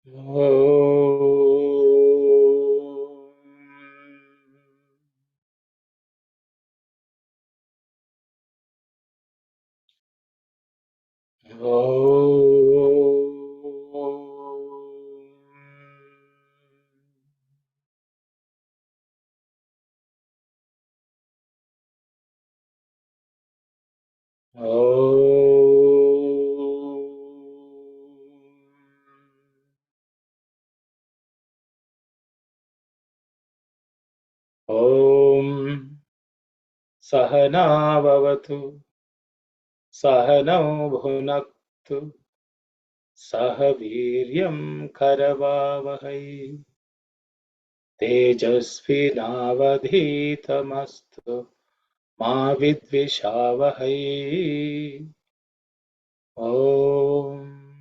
Om Sahana Bhavatu Sahanau Bhunaktu Sahaviryam Karavavahai Tejasvinavadhitamastu Ma Vidvishavahai. Om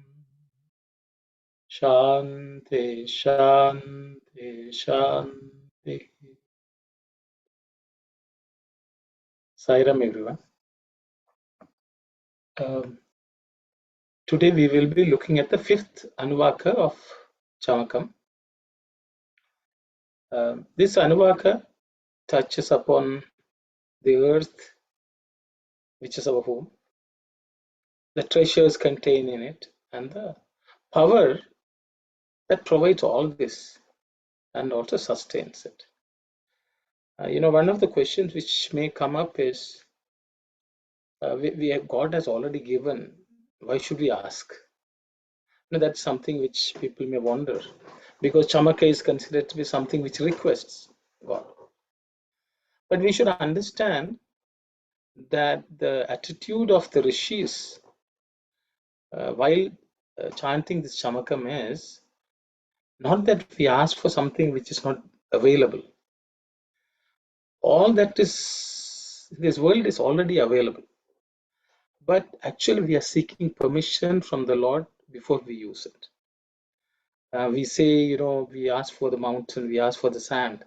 Shanti Shanti Shanti. Sairam everyone. Today we will be looking at the fifth Anuvaka of Chamakam. This Anuvaka touches upon the earth, which is our home, the treasures contained in it, and the power that provides all this and also sustains it. One of the questions which may come up is, God has already given, why should we ask? That's something which people may wonder, because Chamaka is considered to be something which requests God. But we should understand that the attitude of the rishis while chanting this Chamakam is not that we ask for something which is not available. All that is in this world is already available. But actually we are seeking permission from the Lord before we use it. We say, we ask for the mountain, we ask for the sand,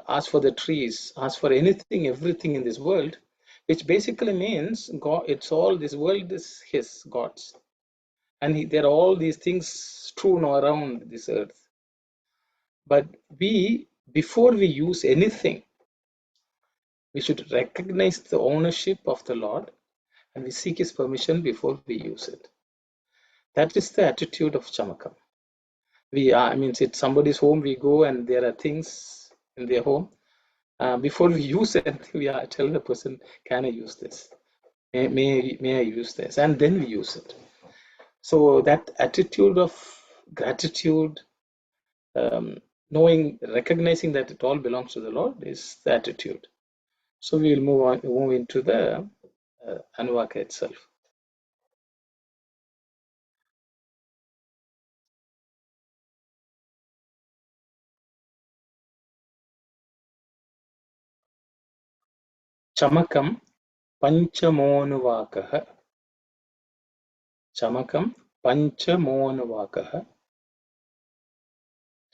ask for the trees, ask for anything, everything in this world, which basically means God, it's all, this world is His, God's. And there are all these things strewn around this earth. But before we use anything, we should recognize the ownership of the Lord and we seek His permission before we use it. That is the attitude of Chamakam. It's somebody's home, we go and there are things in their home. Before we use it, we tell the person, can I use this? May I use this? And then we use it. So that attitude of gratitude, recognizing that it all belongs to the Lord is the attitude. So we will move into the Anuvaka itself. Chamakam Panchamonuvakaha. Chamakam Panchamonuvakaha.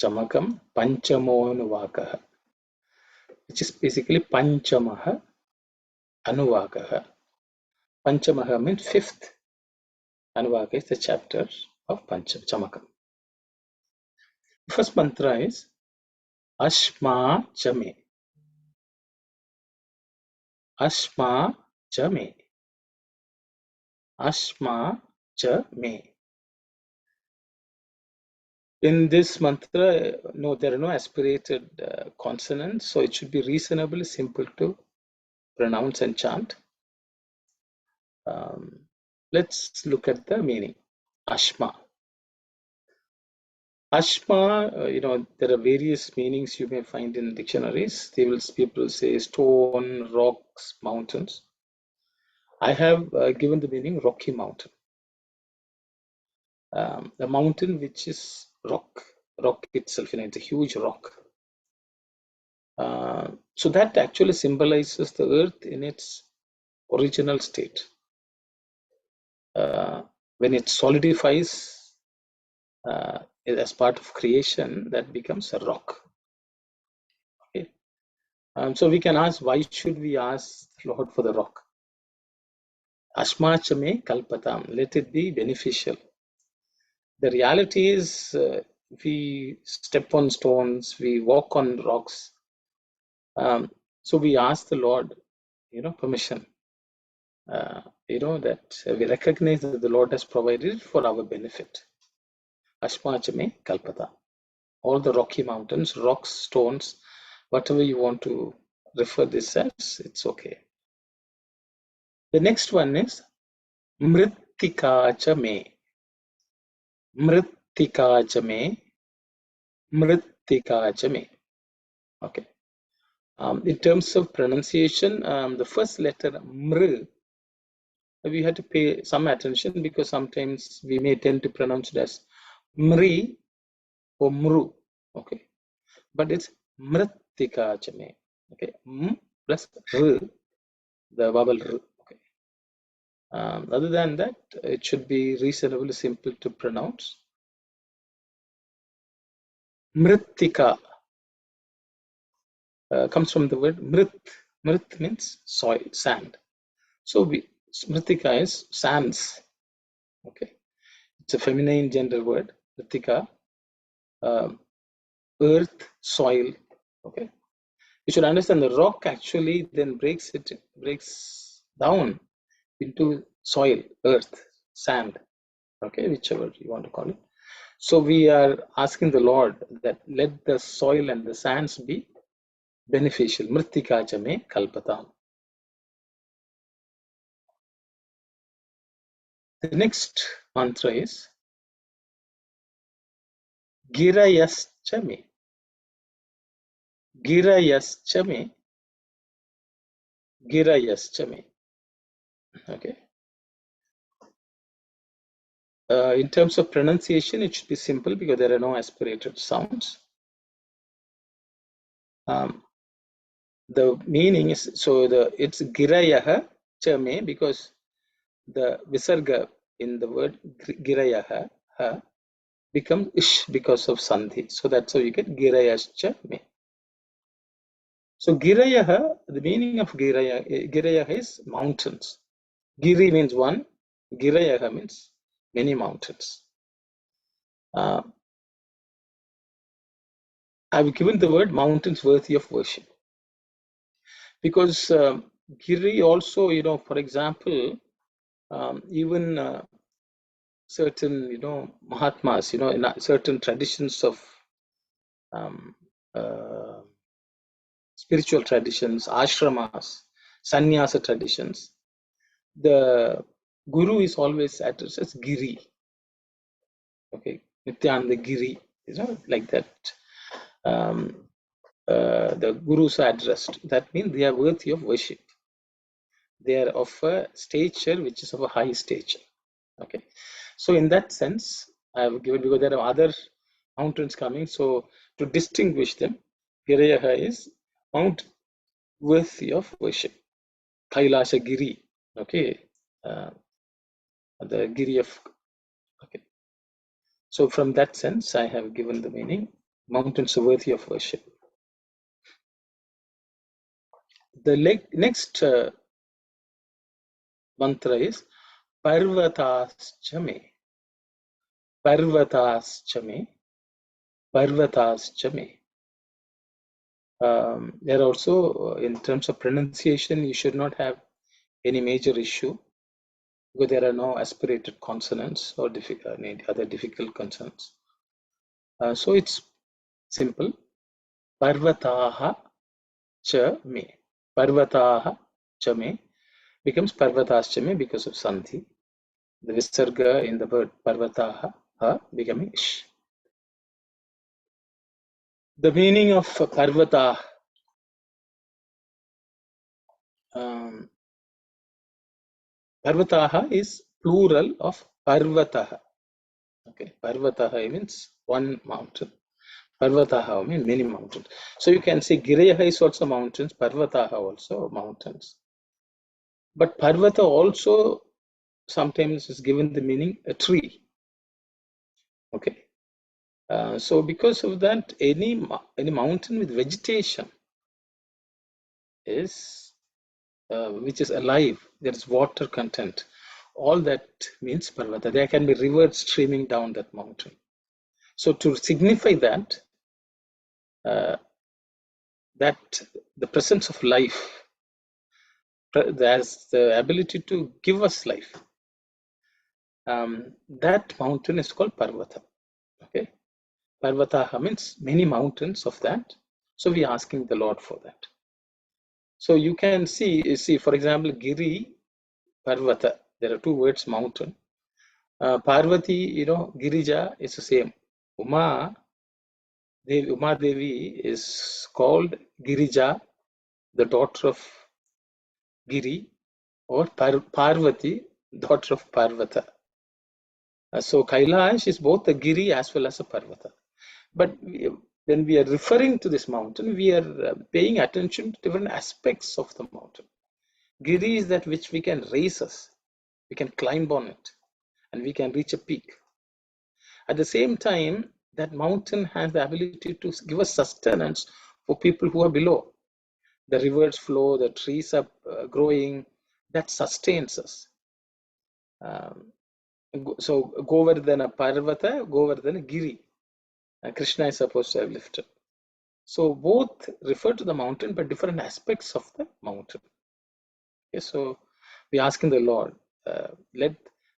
Chamakam Panchamonuvakaha, which is basically Panchamaha Anuvakaha. Panchamaha means fifth. Anuvaka is the chapter of Chamakam. The first mantra is Ashma Chame. Ashma Chame. Ashma Chame. In this mantra, no, there are no aspirated consonants, so it should be reasonably simple to pronounce and chant. Let's look at the meaning. Ashma. Ashma, there are various meanings you may find in dictionaries. People say stone, rocks, mountains. I have given the meaning rocky mountain. The mountain which is rock itself, it's a huge rock. So that actually symbolizes the earth in its original state. When it solidifies as part of creation, that becomes a rock. Okay. So we can ask, why should we ask Lord for the rock? Ashmachame kalpatam, let it be beneficial. The reality is, we step on stones, we walk on rocks. So we ask the Lord, permission. That we recognize that the Lord has provided for our benefit. Ashmachame Kalpata. All the rocky mountains, rocks, stones, whatever you want to refer this as, it's okay. The next one is Mrittikachame. Mrittikachame. Mrittikachame. Okay. In terms of pronunciation, the first letter Mr, we had to pay some attention because sometimes we may tend to pronounce it as Mri or Mru. Okay. But it's Mrittikachame. Okay. M plus R, the vowel R. Okay. Other than that, it should be reasonably simple to pronounce. Mrittika comes from the word Mrit. Mrit means soil, sand. So Smritika is sands. Okay. It's a feminine gender word. Mritika, earth, soil. Okay. You should understand the rock actually then breaks down into soil, earth, sand. Okay, whichever you want to call it. So we are asking the Lord that let the soil and the sands be beneficial. Mritika chame kalpatam. The next mantra is Girayaschame. Girayaschame. Girayaschame. Okay. In terms of pronunciation, it should be simple because there are no aspirated sounds. The meaning is, it's Girayaha Chame because the visarga in the word Girayaha becomes ish because of sandhi. So that's how you get Girayascha me. So Girayaha, the meaning of Girayaha is mountains. Giri means one, Girayaha means many mountains. I've given the word mountains worthy of worship. Because Giri also, for example, even certain, Mahatmas, in certain traditions of spiritual traditions, ashramas, sannyasa traditions, the guru is always addressed as Giri. Okay, Nityananda Giri, like that. The gurus are addressed. That means they are worthy of worship. They are of a stature which is of a high stature. Okay, so in that sense, I have given, because there are other mountains coming. So to distinguish them, Girayaha is mount worthy of worship. Kailasa Giri. Okay, the Giri of. Okay, so from that sense, I have given the meaning mountains are worthy of worship. The next mantra is Parvataschame. Parvataschame. Parvataschame. There also, in terms of pronunciation, you should not have any major issue because there are no aspirated consonants or any other difficult consonants. So it's simple. Parvataha cha me. Parvataha cha me becomes Parvataschame because of sandhi. The visarga in the word Parvataha becoming ish. The meaning of Parvata, Parvataha is plural of Parvataha. Okay, Parvataha means one mountain. Parvataha means many mountains. So you can say Girayaha is also mountains, Parvataha also mountains. But Parvata also sometimes is given the meaning a tree. Okay. So because of that, any mountain with vegetation is which is alive, there is water content, all that means Parvata. There can be rivers streaming down that mountain. So to signify that, that the presence of life, there's the ability to give us life. That mountain is called Parvata. Okay, Parvataha means many mountains of that. So we are asking the Lord for that. So you can see, for example, Giri, Parvata. There are two words, mountain. Parvati, Girija is the same. Uma Devi is called Girija, the daughter of Giri, or Parvati, daughter of Parvata. So Kailash is both a Giri as well as a Parvata. But when we are referring to this mountain, we are paying attention to different aspects of the mountain. Giri is that which we can raise us, we can climb on it, and we can reach a peak. At the same time, that mountain has the ability to give us sustenance for people who are below. The rivers flow, the trees are growing, that sustains us. So Govardhana Parvata, Govardhana Giri. Krishna is supposed to have lifted. So both refer to the mountain, but different aspects of the mountain. Okay, so we asking the Lord, let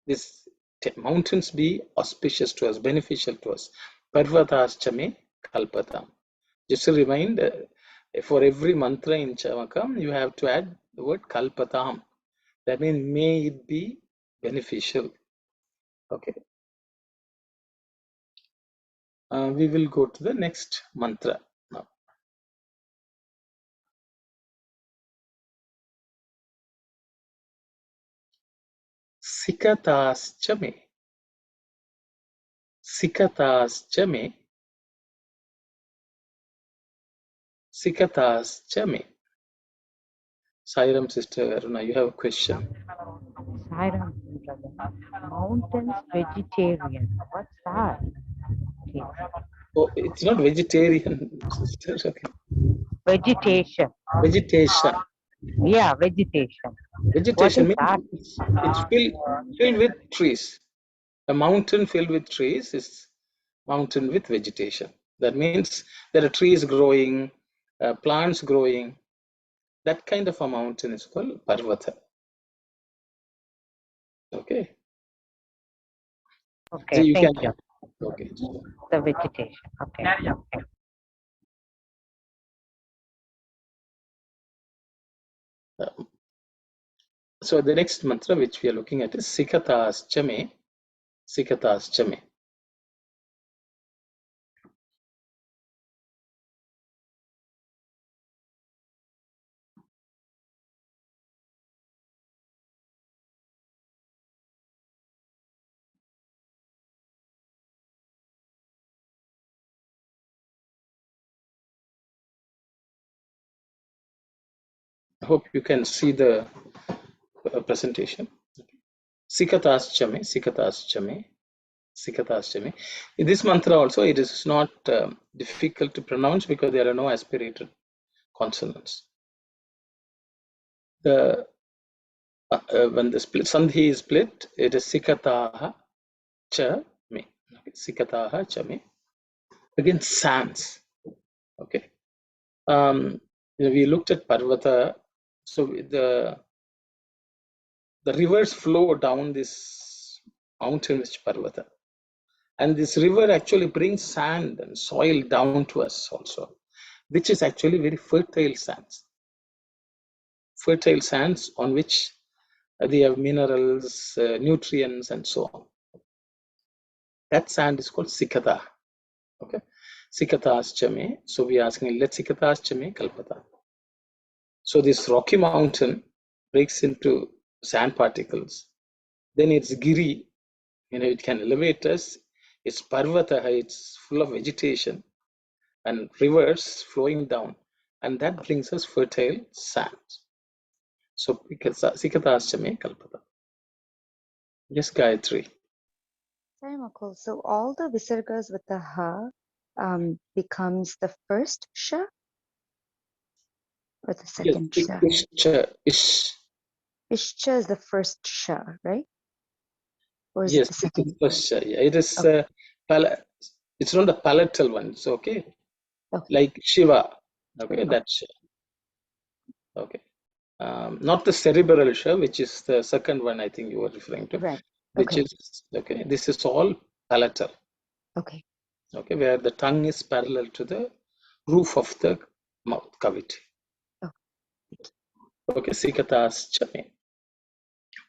these mountains be auspicious to us, beneficial to us. Parvataschame kalpatam. Just a reminder, for every mantra in Chamakam, you have to add the word kalpatam. That means may it be beneficial. Okay. We will go to the next mantra now. Sikatascha me. Sairam sister Aruna, you have a question. Sairam, brother. Mountains vegetarian. What's that? Okay. Oh, it's not vegetarian, sister. Okay. Vegetation. Vegetation. Yeah, vegetation. What Vegetation is means that? it's filled with trees. A mountain filled with trees is mountain with vegetation. That means there are trees growing, plants growing. That kind of a mountain is called Parvata. Okay. So Okay, you thank can. you. Okay. The vegetation. Okay. Okay. So the next mantra which we are looking at is Sikatascha me. I hope you can see the presentation. Sikatascha me. In this mantra also, it is not difficult to pronounce because there are no aspirated consonants. The when the sandhi is split, it is sikataha cha me. Okay. Sikataha cha me. Again, sans. Okay. We looked at Parvata. So the rivers flow down this mountain, which Parvata. And this river actually brings sand and soil down to us also, which is actually very fertile sands. Fertile sands on which they have minerals, nutrients, and so on. That sand is called Sikata. Okay. Sikataschame. So we are asking, let Sikataschame Kalpata. So this rocky mountain breaks into sand particles. Then it's Giri, it can elevate us. It's Parvata, it's full of vegetation and rivers flowing down, and that brings us fertile sand. So Sikataschame Kalpata. Yes, Gayatri. Very cool. So all the visargas with the ha becomes the first sha or the Yes, second sha? ish. Ishcha is the first sha, right? Or is Yes, it the it is second? Pasha. Yeah, it is. Okay. It's not the palatal one. It's okay. Okay. Like Shiva. Okay, Okay. that's okay. Not the cerebral Shiva, which is the second one I think you were referring to, Right. which Okay. is okay. This is all palatal. Okay. Okay, where the tongue is parallel to the roof of the mouth cavity. Oh. Okay, Sikatas Chame.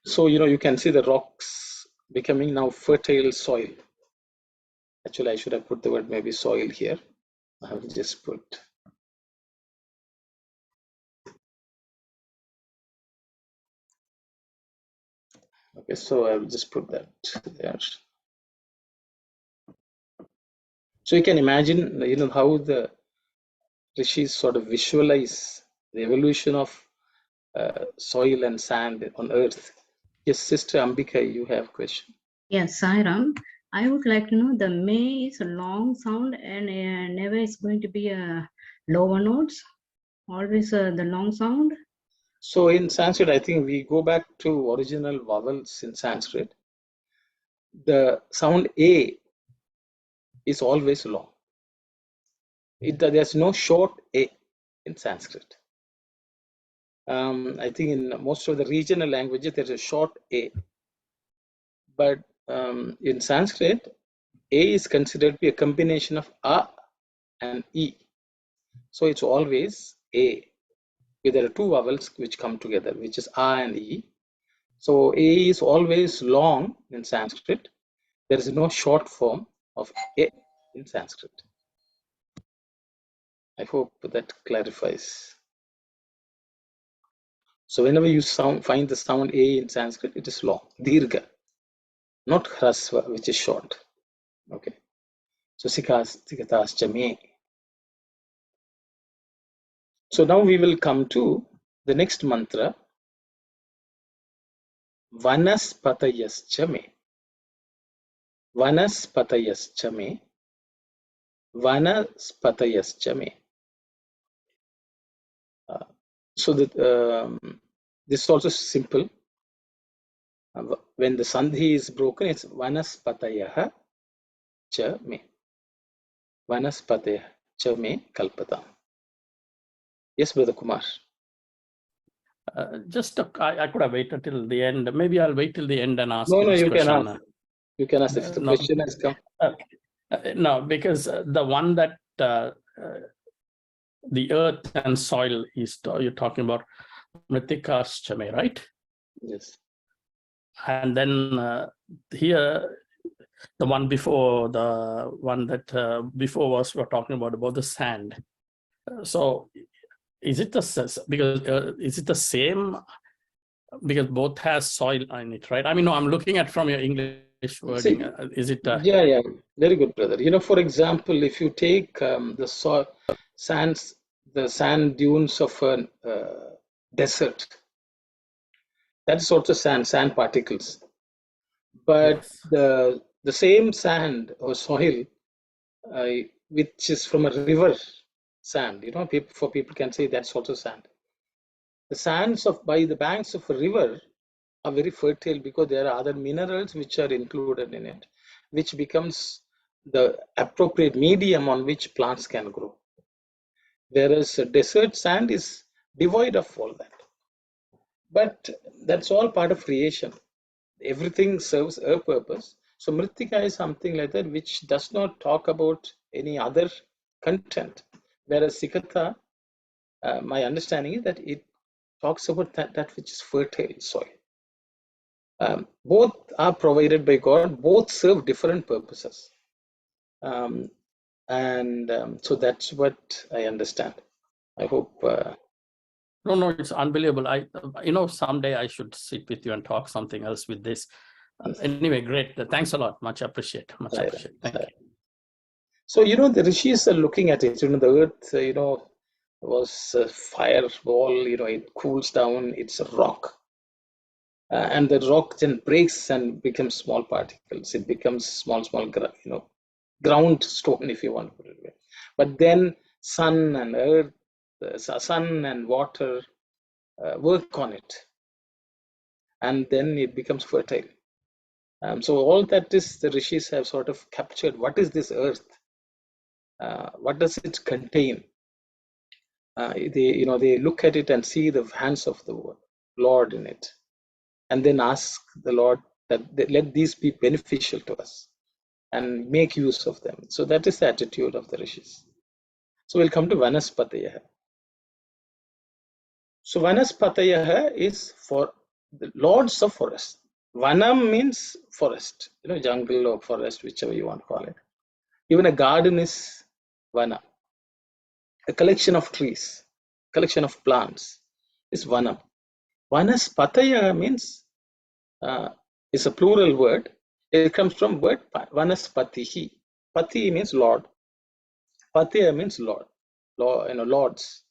So, you can see the rocks becoming now fertile soil. Actually, I should have put the word maybe soil here. I have just put. Okay, so I will just put that there. So you can imagine, how the rishis sort of visualize the evolution of soil and sand on earth. Yes, Sister Ambika, you have a question. Yes, Sairam. I would like to know the may is a long sound and never is going to be a lower notes, always the long sound. So in Sanskrit, I think we go back to original vowels in Sanskrit. The sound A is always long. There's no short A in Sanskrit. I think in most of the regional languages, there's a short A. But in Sanskrit, A is considered to be a combination of A and E. So it's always A. There are two vowels which come together, which is A and E. So A is always long in Sanskrit. There is no short form of A in Sanskrit. I hope that clarifies. So whenever you find the sound A in Sanskrit, it is long, dirgha, not hrasva, which is short. Okay. So sikatas chame. So now we will come to the next mantra, vanaspatayas chame. Vanaspatayas chame. Vanaspatayas chame. So that this is also simple. When the sandhi is broken, it's vanaspatayaha cha me. Vanaspatayah cha me kalpatam. Yes, Brother Kumar. I could have waited till the end. Maybe I'll wait till the end and ask you No, this you question. can ask. You can ask if the question has come. No, because the one that the earth and soil is, you're talking about Mritikas Chame, right? Yes. And then here, the one before, the one that before was, we're talking about the sand. So is it is it the same? Because both has soil in it, right? I mean, no, I'm looking at from your English wording. Is it? Yeah, very good, brother. For example, if you take the sand dunes of a desert, that's also sand particles. But Yes. the same sand or soil, which is from a river sand, people can say that's also sand. The sands by the banks of a river are very fertile because there are other minerals which are included in it, which becomes the appropriate medium on which plants can grow. Whereas desert sand is devoid of all that. But that's all part of creation. Everything serves a purpose. So Mritika is something like that which does not talk about any other content. Whereas Sikata, my understanding is that it talks about that which is fertile soil. Both are provided by God, both serve different purposes. So that's what I understand. I hope. No, it's unbelievable. Someday I should sit with you and talk something else with this. Anyway, great. Thanks a lot. Much appreciate. Thank you. So, the rishis are looking at it. The earth, was a fireball, it cools down, it's a rock. And the rock then breaks and becomes small particles. It becomes small, ground stone, if you want to put it away. But then sun and earth, sun and water work on it. And then it becomes fertile. So all that is, the rishis have sort of captured. What is this earth? What does it contain? They look at it and see the hands of the Lord in it, and then ask the Lord that let these be beneficial to us and make use of them. So that is the attitude of the rishis. So we'll come to Vanaspatayah. So Vanaspatayah is for the lords of forest. Vanam means forest, jungle or forest, whichever you want to call it. Even a garden is Vana. A collection of trees, collection of plants is Vanam. Vanaspatayah means is a plural word. It comes from word Vanaspatihi. Pati means Lord. Pataya means Lord. Lords.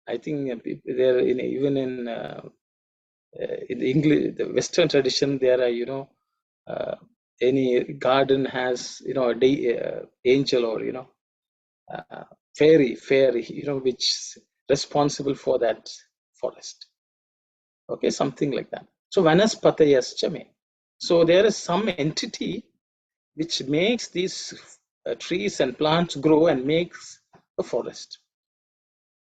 I think there even in the English, the Western tradition, there are any garden has a angel or fairy, which is responsible for that forest. Okay, something like that. So Vanaspatayascha. So there is some entity which makes these trees and plants grow and makes a forest.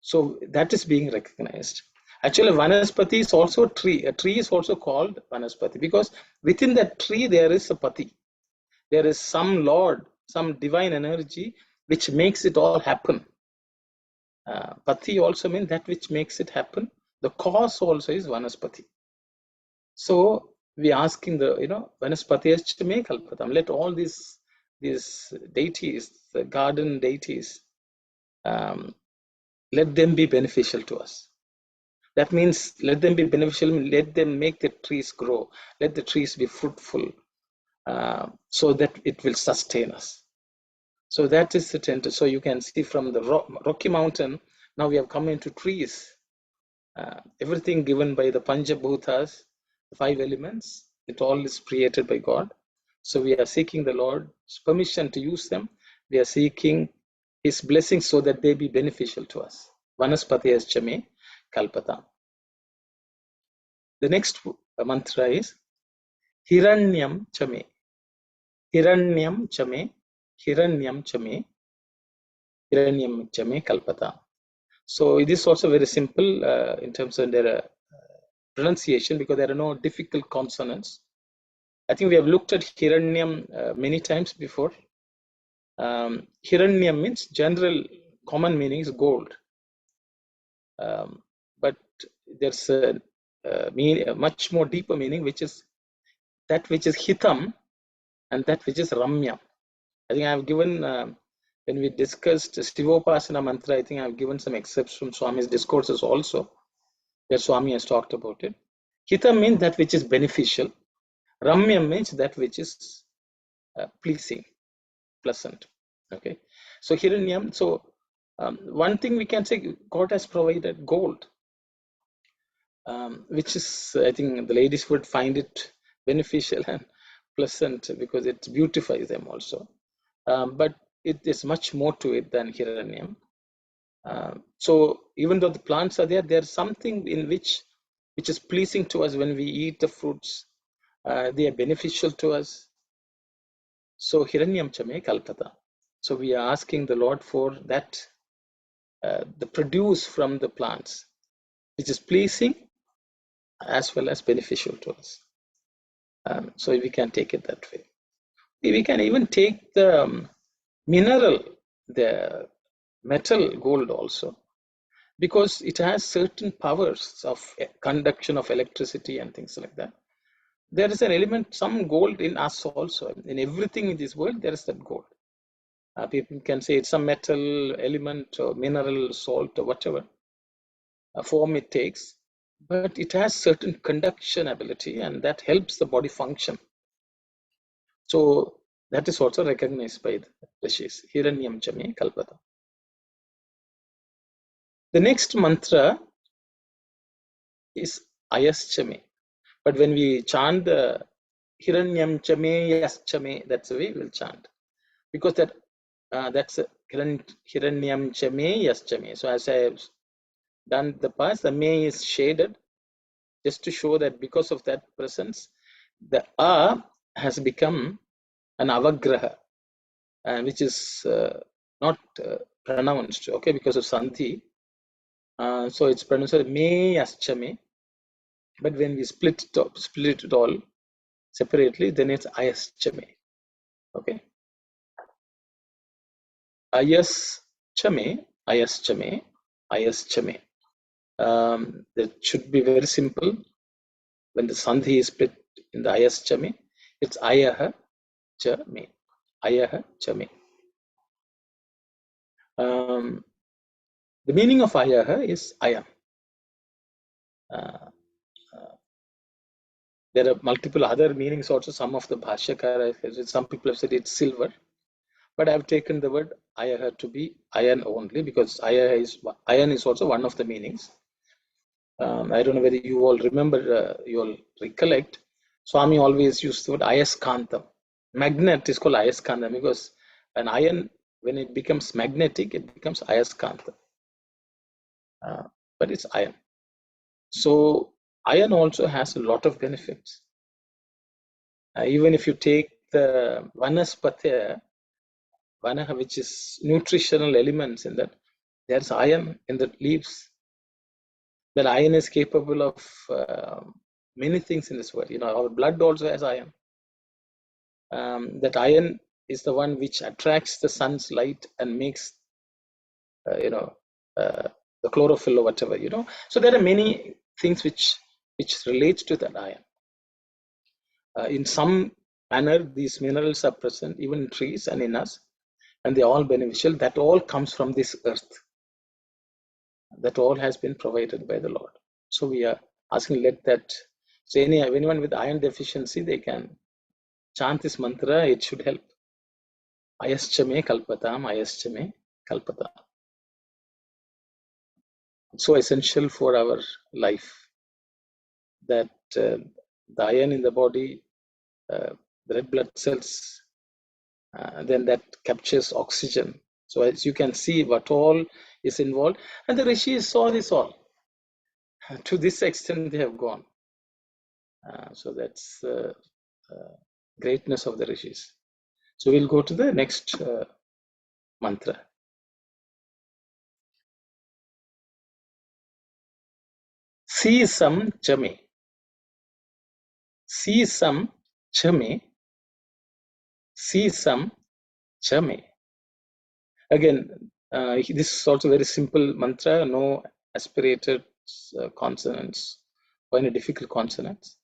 So that is being recognized. Actually, Vanaspati is also a tree. A tree is also called Vanaspati because within that tree there is a pati. There is some Lord, some divine energy which makes it all happen. Pati also means that which makes it happen. The cause also is Vanaspati. So we asking the Vanaspati Ashtame Kalpatam. Let all these deities, the garden deities, let them be beneficial to us. That means let them be beneficial, let them make the trees grow, let the trees be fruitful, so that it will sustain us. So that is the trend. So you can see from the Rocky Mountain, now we have come into trees. Everything given by the Panchabhutas, the 5 elements, it all is created by God. So we are seeking the Lord's permission to use them. We are seeking His blessings so that they be beneficial to us. Vanaspatayas Chame Kalpata. The next mantra is Hiranyam Chame. Hiranyam Chame. Hiranyam Chame. Hiranyam Chame Kalpata. So it is also very simple in terms of their pronunciation because there are no difficult consonants. I think we have looked at Hiranyam many times before. Hiranyam means general common meaning is gold. But there's a much more deeper meaning, which is that which is Hitam and that which is Ramya. I think I have given, when we discussed Stivopasana mantra, I think I have given some excerpts from Swami's discourses also, where Swami has talked about it. Hitam means that which is beneficial. Ramya means that which is pleasing, pleasant. Okay, so Hiranyam. So one thing we can say, God has provided gold, which is, I think the ladies would find it beneficial and pleasant because it beautifies them also. But it is much more to it than Hiranyam. So even though the plants are there, there's something in which is pleasing to us when we eat the fruits. They are beneficial to us. So Hiranyam Chame Kalpata. So we are asking the Lord for that, the produce from the plants, which is pleasing as well as beneficial to us. So we can take it that way. We can even take the mineral, the metal gold also, because it has certain powers of conduction of electricity and things like that. There is an element, some gold in us also. In everything in this world, there is that gold. People can say it's some metal element or mineral, salt or whatever form it takes, but it has certain conduction ability and that helps the body function. So that is also recognized by the rishis. Hiranyam Chame Kalpata. The next mantra is Ayaschame. But when we chant the Hiranyam Chame Yaschame, that's the way we'll chant. Because that's Hiranyam Chame Yaschame. So as I have done the past, the me is shaded just to show that because of that presence, the has become an avagraha, which is not pronounced, okay, because of sandhi. So it's pronounced me aschame, but when we split it all separately, then it's ayaschame. Okay, ayaschame, ayaschame, ayaschame. That should be very simple. When the sandhi is split in the ayaschame, it's ayaha chame, ayaha chame. The meaning of ayaha is I am. There are multiple other meanings also. Some of the Bhashyakara, some people have said it's silver, but I've taken the word ayaha to be iron only, because iron is also one of the meanings. I don't know whether you all remember, you all recollect, Swami always used the word ayaskantam. Magnet is called ayaskantam because an iron, when it becomes magnetic, it becomes ayaskantam. But it's iron. So iron also has a lot of benefits. Even if you take the vanaspatya, vanaha, which is nutritional elements in that, there's iron in the leaves. That iron is capable of many things in this world. Our blood also has iron. That iron is the one which attracts the sun's light and makes, the chlorophyll or whatever. So there are many things which relates to that iron. In some manner, these minerals are present even in trees and in us, and they're all beneficial. That all comes from this earth. That all has been provided by the Lord. So we are asking, let that. So anyone with iron deficiency, they can chant this mantra. It should help. Ayaschame kalpatam, ayaschame kalpatam. It's so essential for our life that the iron in the body, the red blood cells, then that captures oxygen. So as you can see, what all is involved, and the rishis saw this all. To this extent, they have gone. So that's the greatness of the rishis. So we'll go to the next mantra. Sisam chame. Sisam chame. Sisam chame. Again, this is also very simple mantra, no aspirated consonants or any difficult consonants.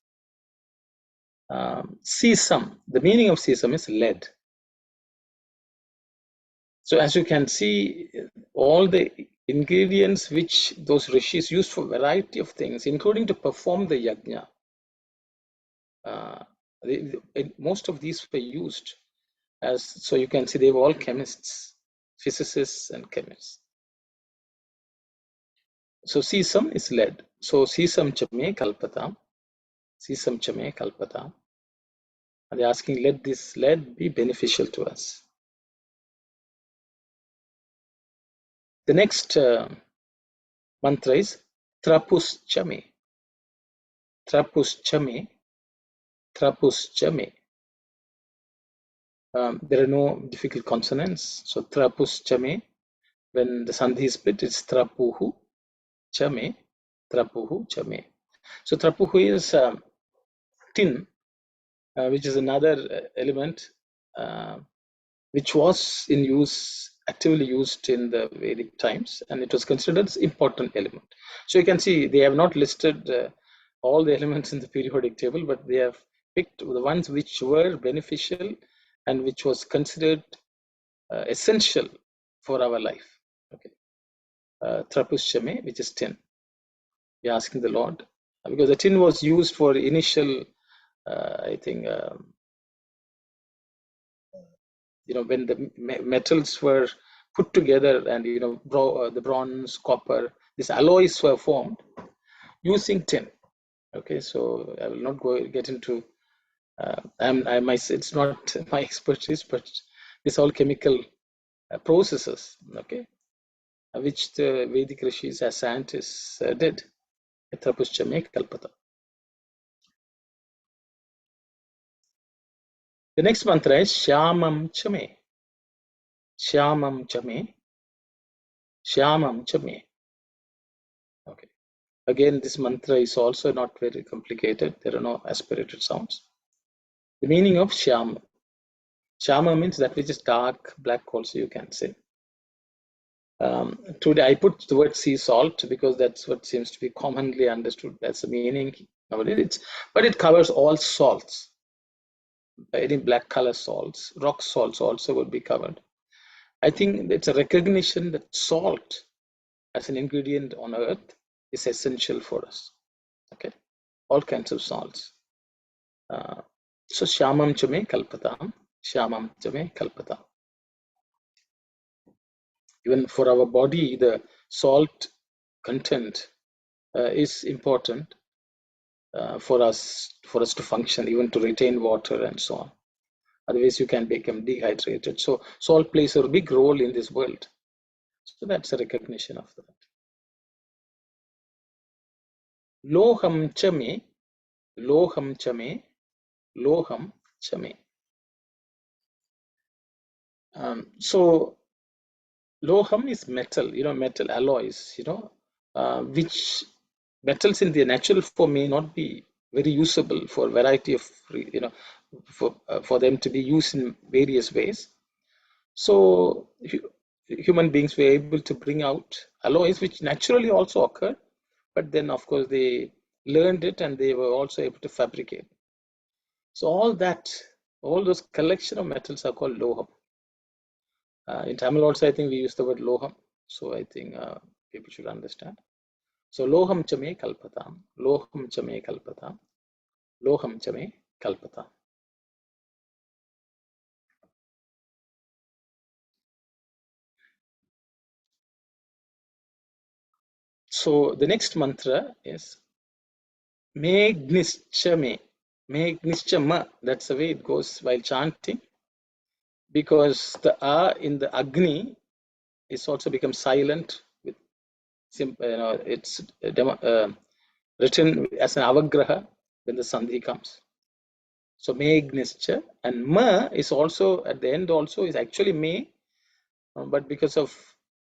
Sesam, the meaning of sesam is lead. So as you can see, all the ingredients which those rishis used for variety of things, including to perform the yajna, most of these were used as, so you can see they were all chemists, physicists and chemists. So sesam is lead. So sesam chame kalpatam. Sesam chame kalpatam. And they're asking, let this lead be beneficial to us. The next mantra is trapus chame. Trapus chame. Trapus chame. There are no difficult consonants. So trapus chame. When the sandhi is split, it's trapuhu chame. Trapuhu chame. So trapuhu is tin, which is another element which was in use, actively used in the Vedic times, and it was considered as important element. So you can see they have not listed all the elements in the periodic table, but they have picked the ones which were beneficial and which was considered essential for our life. Okay, trapus chame, which is tin. We are asking the Lord, because the tin was used for initial, I think, when the metals were put together, and the bronze, copper, these alloys were formed using tin. Okay, so I will not get into. It's not my expertise, but these all chemical processes, okay, which the Vedic rishis as scientists did. The next mantra is Shyamam Chame. Shyamam Chame. Shyamam Chame. Okay. Again, this mantra is also not very complicated. There are no aspirated sounds. The meaning of Shyam. Shyama means that which is dark, black also you can say. Today I put the word sea salt because that's what seems to be commonly understood. That's the meaning nowadays. But it covers all salts. Any black color salts, rock salts also would be covered. I think it's a recognition that salt as an ingredient on earth is essential for us. Okay, all kinds of salts. So Shyamam Chame Kalpatam, Shyamam Chame Kalpatam. Even for our body, the salt content is important for us to function, even to retain water and so on. Otherwise, you can become dehydrated. So salt plays a big role in this world. So that's a recognition of that. Loham chame, loham chame, loham chame. So loham is metal, metal alloys, which metals in their natural form may not be very usable for a variety of, for them to be used in various ways. So human beings were able to bring out alloys which naturally also occur, but then of course they learned it and they were also able to fabricate. So all those collection of metals are called loham. In Tamil also I think we use the word loham. So I think people should understand. So loham chame kalpatam, loham chame kalpatam, loham chame kalpatam. So the next mantra is Megnischame. Megnischama. That's the way it goes while chanting. Because the A in the Agni is also become silent with it's written as an avagraha when the sandhi comes. So Megnischa, and Ma is also at the end also is actually Me, but because of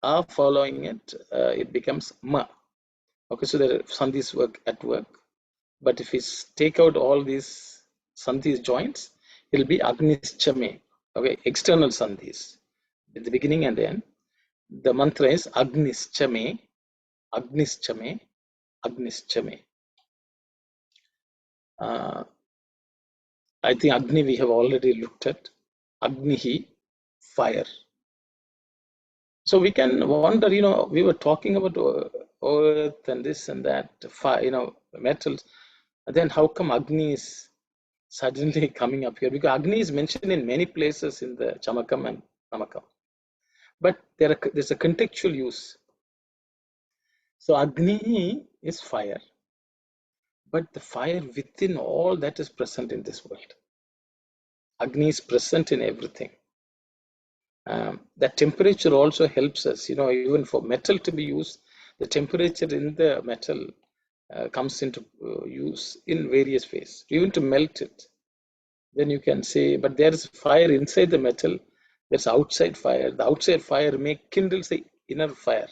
A following it, it becomes Ma. Okay, so the sandhis at work. But if we take out all these sandhis joints, it will be Agnischame. Okay, external sandhis at the beginning and the end. The mantra is Agnischame, Agnischame, Agnischame. I think Agni we have already looked at. Agnihi, fire. So we can wonder, we were talking about earth and this and that, fire, metals. And then how come Agni is suddenly coming up here? Because Agni is mentioned in many places in the Chamakam and Namakam. But there's a contextual use. So Agni is fire. But the fire within all that is present in this world. Agni is present in everything. That temperature also helps us, even for metal to be used, the temperature in the metal comes into use in various ways, even to melt it. Then you can say, but there's fire inside the metal, there's outside fire. The outside fire kindles the inner fire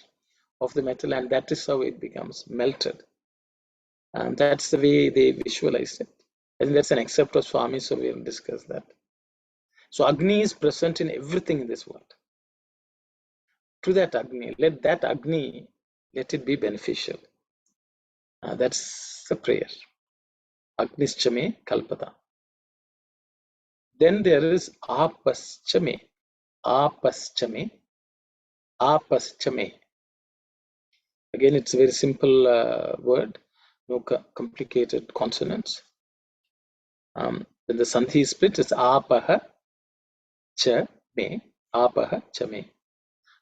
of the metal, and that is how it becomes melted. And that's the way they visualize it. I think that's an excerpt of Swami, so we'll discuss that. So Agni is present in everything in this world. To that Agni, let it be beneficial. That's the prayer. Agnischame kalpata. Then there is apaschame. Apaschame. Apaschame. Again, it's a very simple word, no complicated consonants. When the sandhi is split, it's apaha cha me. Apaha cha me.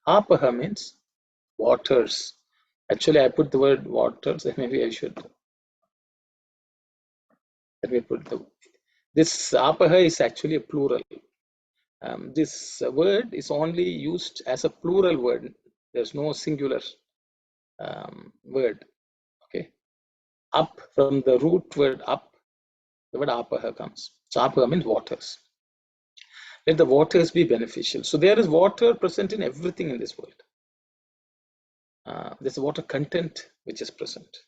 Apaha means waters. Actually, I put the word waters. Maybe I should. Let me put this apaha is actually a plural. This word is only used as a plural word. There's no singular word. Okay. Up, from the root word up, the word apaha comes. So apaha means waters. Let the waters be beneficial. So there is water present in everything in this world. There's water content which is present,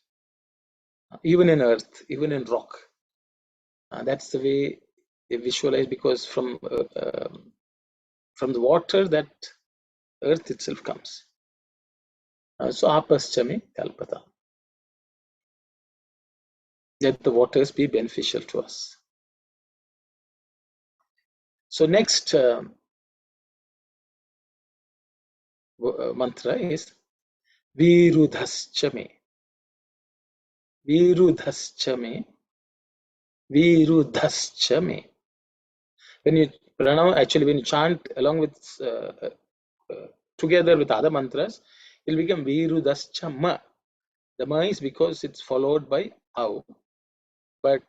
even in earth, even in rock. That's the way they visualize, because from the water that earth itself comes. So apaschame kalpata. Let the waters be beneficial to us. So next mantra is virudhaschame. Virudhaschame. Virudhaschame. When you pronounce, actually when you chant along with together with other mantras, it will become virudhaschama. The ma is because it's followed by au. But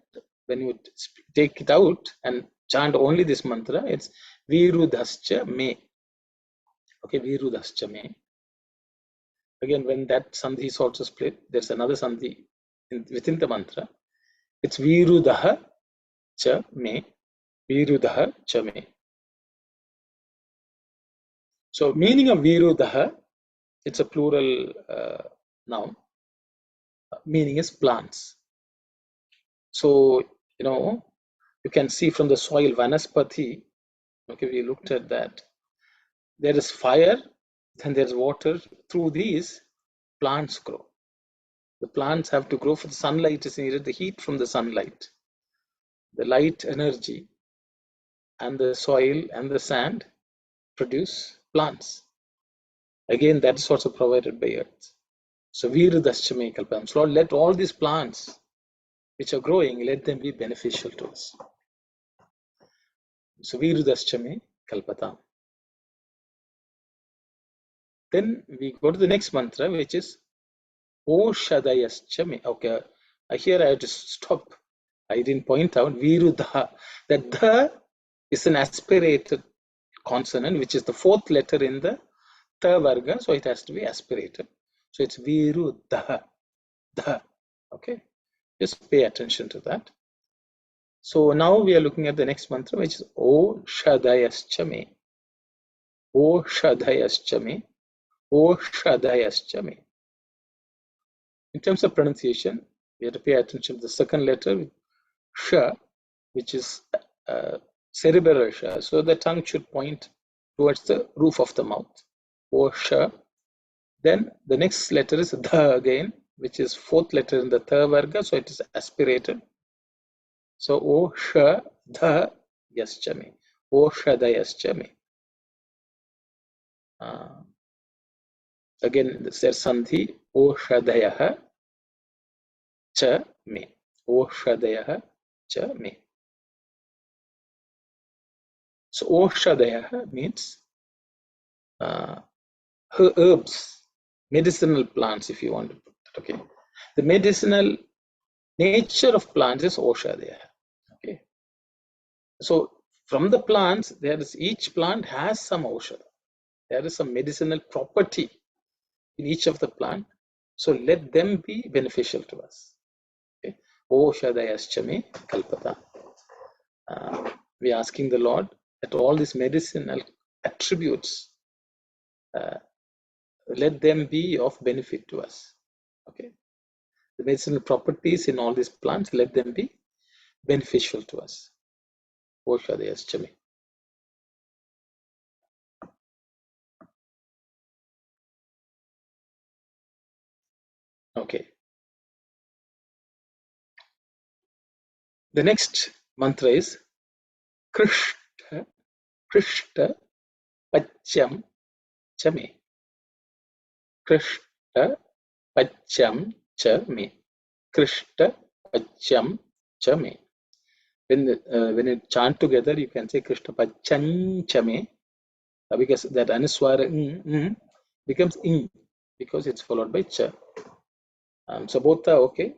when you take it out and chant only this mantra, it's virudhascha me. Okay, virudhascha me. Again, when that sandhi is also split, there's another sandhi within the mantra. It's virudaha cha me. Virudaha cha me. So meaning of virudaha, it's a plural noun. Meaning is plants. So, you can see from the soil vanaspati. Okay, we looked at that. There is fire, then there's water. Through these, plants grow. The plants have to grow, for the sunlight is needed, the heat from the sunlight, the light energy, and the soil and the sand produce plants. Again, that is also provided by earth. So virudhaschame kalpam. So Lord, let all these plants which are growing, let them be beneficial to us. So virudhaschame kalpatam. Then we go to the next mantra, which is Oshadayaschame. Okay, here I have to stop. I didn't point out Virudha. That the is an aspirated consonant, which is the fourth letter in the ta varga, so it has to be aspirated. So it's Virudha. The. Okay, just pay attention to that. So now we are looking at the next mantra, which is Oshadayaschame. Oshadayaschame. Oshadayaschame. In terms of pronunciation, we have to pay attention to the second letter, sh, which is cerebral sh. So the tongue should point towards the roof of the mouth. O sh. Then the next letter is dha again, which is fourth letter in the tha varga, so it is aspirated. So O sh dha yaschame. O shada yaschame. Again, there's sandhi. O shadayaha cha me. O shadayaha cha me. So Oshadayaha means herbs, medicinal plants, if you want to put it. Okay, the medicinal nature of plants is Oshadayaha. Okay, so from the plants, each plant has some Oshada. There is some medicinal property in each of the plant. So let them be beneficial to us. Okay, Oshadayaschame kalpata. We are asking the Lord that all these medicinal attributes, let them be of benefit to us. Okay, the medicinal properties in all these plants, let them be beneficial to us. Oshadayaschame. Okay. The next mantra is Krishta, Krishta Pacham Chame. Krishta Pacham Chame. Krishta Pacham Chame. When you chant together, you can say Krishta Pacham Chame, because that anuswara becomes in, because it's followed by cha. So both are okay.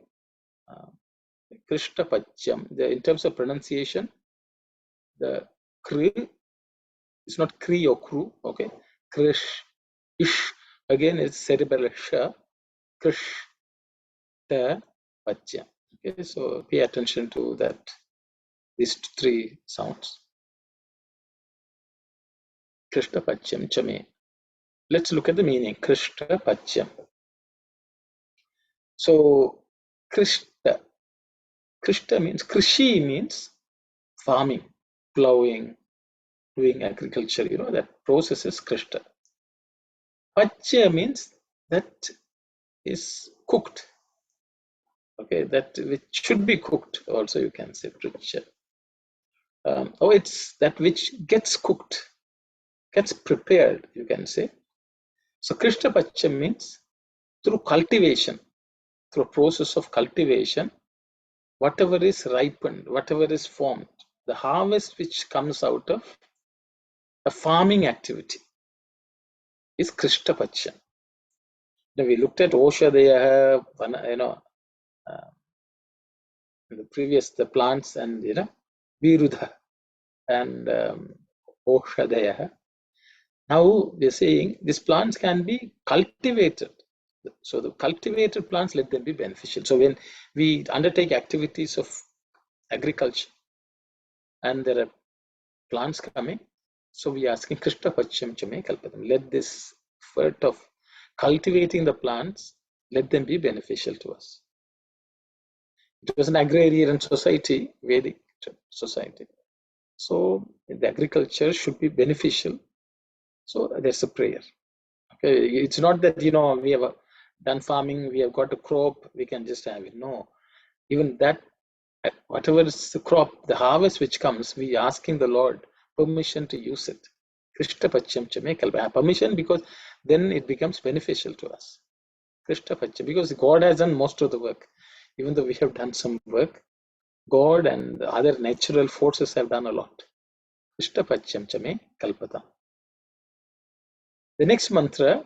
Krishta Pacham. In terms of pronunciation, the kri is not kri or kru. Okay, krish, ish. Again, it's cerebral sha. Krishta Pacham. Okay, so pay attention to that. These three sounds. Krishna Pachyam Chame. Let's look at the meaning. Krishna Pachyam. So Krishna means, Krishi means farming, plowing, doing agriculture, that process is Krishna. Pachya means that is cooked. Okay, that which should be cooked, also you can say Pricha. It's that which gets cooked, gets prepared, you can say. So Krishna Pachya means through cultivation, through process of cultivation, whatever is ripened, whatever is formed, the harvest which comes out of a farming activity is Krishna Pachya. Now we looked at Oshadaya, the previous, the plants, and Virudha and Oshadaya. Now we are saying these plants can be cultivated. So the cultivated plants, let them be beneficial. So when we undertake activities of agriculture and there are plants coming, so we are asking Krishna Pachyam Chame Kalpatam. Let this effort of cultivating the plants, let them be beneficial to us. It was an agrarian society, Vedic society. So the agriculture should be beneficial. So there's a prayer. Okay, it's not that we have done farming, we have got a crop, we can just have it. No, even that, whatever is the crop, the harvest which comes, we are asking the Lord permission to use it. Krishna Pachyam Chame Kalpa. Permission, because then it becomes beneficial to us. Krishna Pachyam, because God has done most of the work. Even though we have done some work, God and the other natural forces have done a lot. Krishna Pachyam Chame Kalpata. The next mantra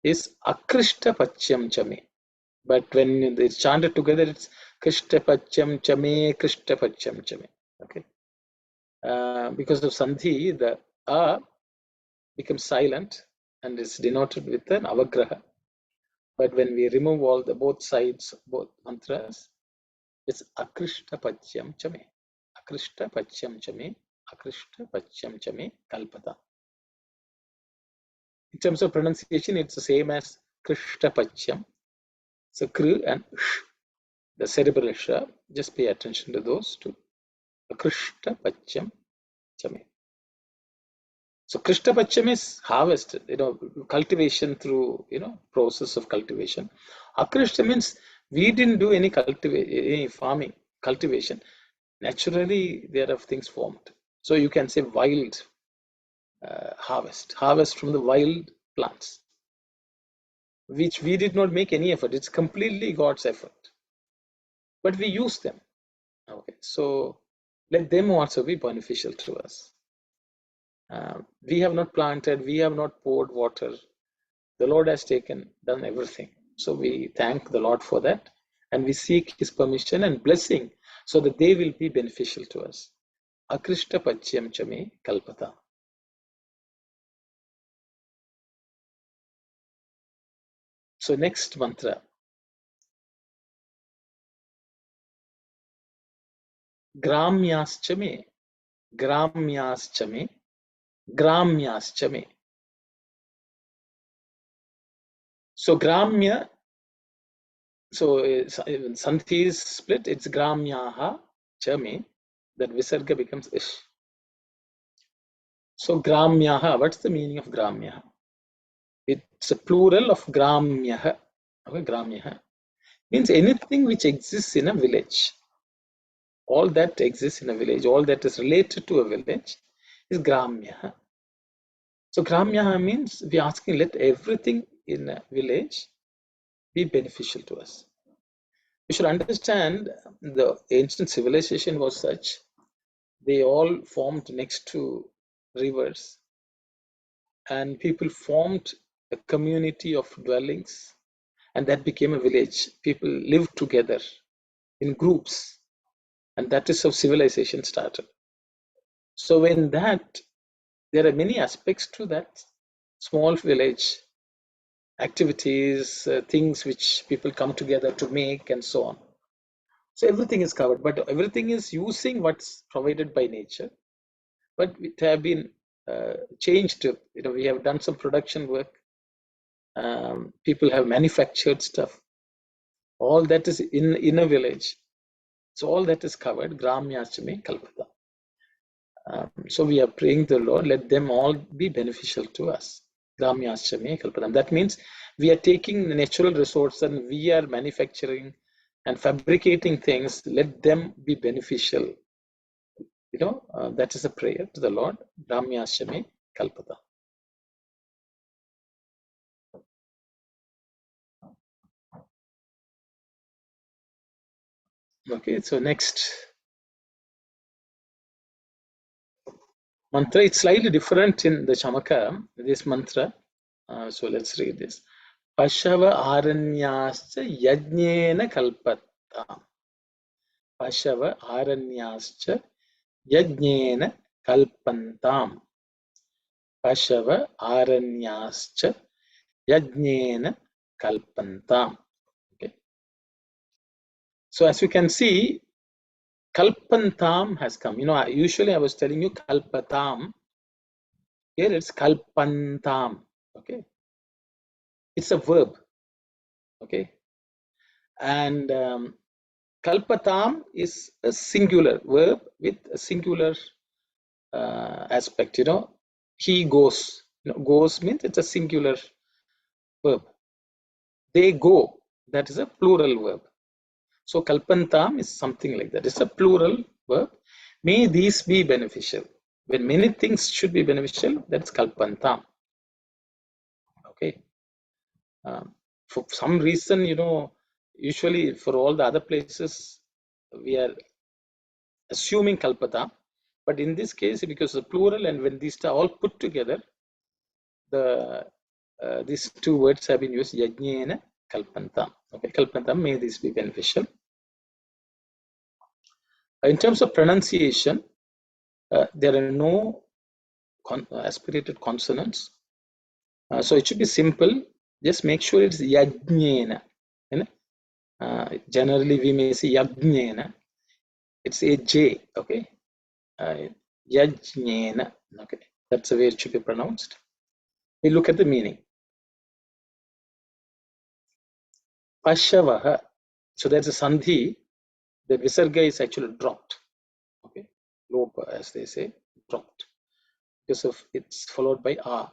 is Akrishta Pachyam Chame. But when it's chanted together, it's Krishna Pachyam Chame, Krishna Pachyam Chame. Okay. Because of Sandhi, the A becomes silent and is denoted with an avagraha. But when we remove all the both sides, both mantras, it's Akrishta Pachyam Chame. Akrishta Pachyam Chame, Akrishta Pachyam Chame Kalpata. In terms of pronunciation, it's the same as Krishna Pachyam. So Kr and Sh, the cerebral Sha, just pay attention to those two. Krishna Pachyam Chame. So Krishna Pachyam is harvest, cultivation through, process of cultivation. Akrishta means we didn't do any farming, cultivation. Naturally, there are things formed. So you can say wild harvest from the wild plants, which we did not make any effort. It's completely God's effort. But we use them. Okay, so let them also be beneficial to us. We have not planted, we have not poured water. The Lord has done everything. So we thank the Lord for that, and we seek His permission and blessing so that they will be beneficial to us. Akrishta Pachyam Chame Kalpata. So next mantra. Gramyaschame, Gramyaschame, Gramyaschame. So Gramya, so Sandhi is split, it's Gramyaha Chame, that Visarga becomes Ish. So Gramyaha, what's the meaning of Gramyaha? It's a plural of Gramyaha. Okay, Gramyaha means anything which exists in a village. All that exists in a village, all that is related to a village is Gramyaha. So Gramyaha means we are asking, let everything in a village be beneficial to us. We should understand the ancient civilization was such, they all formed next to rivers, and people formed a community of dwellings, and that became a village. People lived together in groups, and that is how civilization started. So when that, there are many aspects to that small village, activities, things which people come together to make, and so on. So everything is covered, but everything is using what's provided by nature. But it have been changed. We have done some production work. People have manufactured stuff. All that is in a village. So all that is covered. Gramyachame Kalpata. So we are praying the Lord, let them all be beneficial to us. Gramyachame Kalpata. That means we are taking the natural resource and we are manufacturing and fabricating things. Let them be beneficial. That is a prayer to the Lord. Gramyachame Kalpata. Okay, so next mantra, it's slightly different in the Chamakam, this mantra. So let's read this. Pashava aranyascha yajnena kalpatam. Pashava aranyascha yajnena kalpantam. Pashava aranyascha yajnena kalpantam. Okay. So as you can see, kalpantam has come. Usually I was telling you kalpatam. Here it's kalpantam. Okay. It's a verb. Okay. And kalpatam is a singular verb with a singular aspect. He goes. Goes means it's a singular verb. They go. That is a plural verb. So kalpantam is something like that. It's a plural verb. May these be beneficial. When many things should be beneficial, that's kalpantam. Okay. For some reason, usually for all the other places, we are assuming kalpata, but in this case, because the plural and when these are all put together, these two words have been used, yajnena kalpantam. Okay, kalpantam, may this be beneficial. In terms of pronunciation, there are no aspirated consonants, so it should be simple. Just make sure it's yajnena. Generally, we may say yajnena. It's a J. Okay, yajnena. Okay, that's the way it should be pronounced. We look at the meaning. Pashavaha. So there's a sandhi. The visarga is actually dropped. Okay, lopa, as they say, dropped. Because of it's followed by a.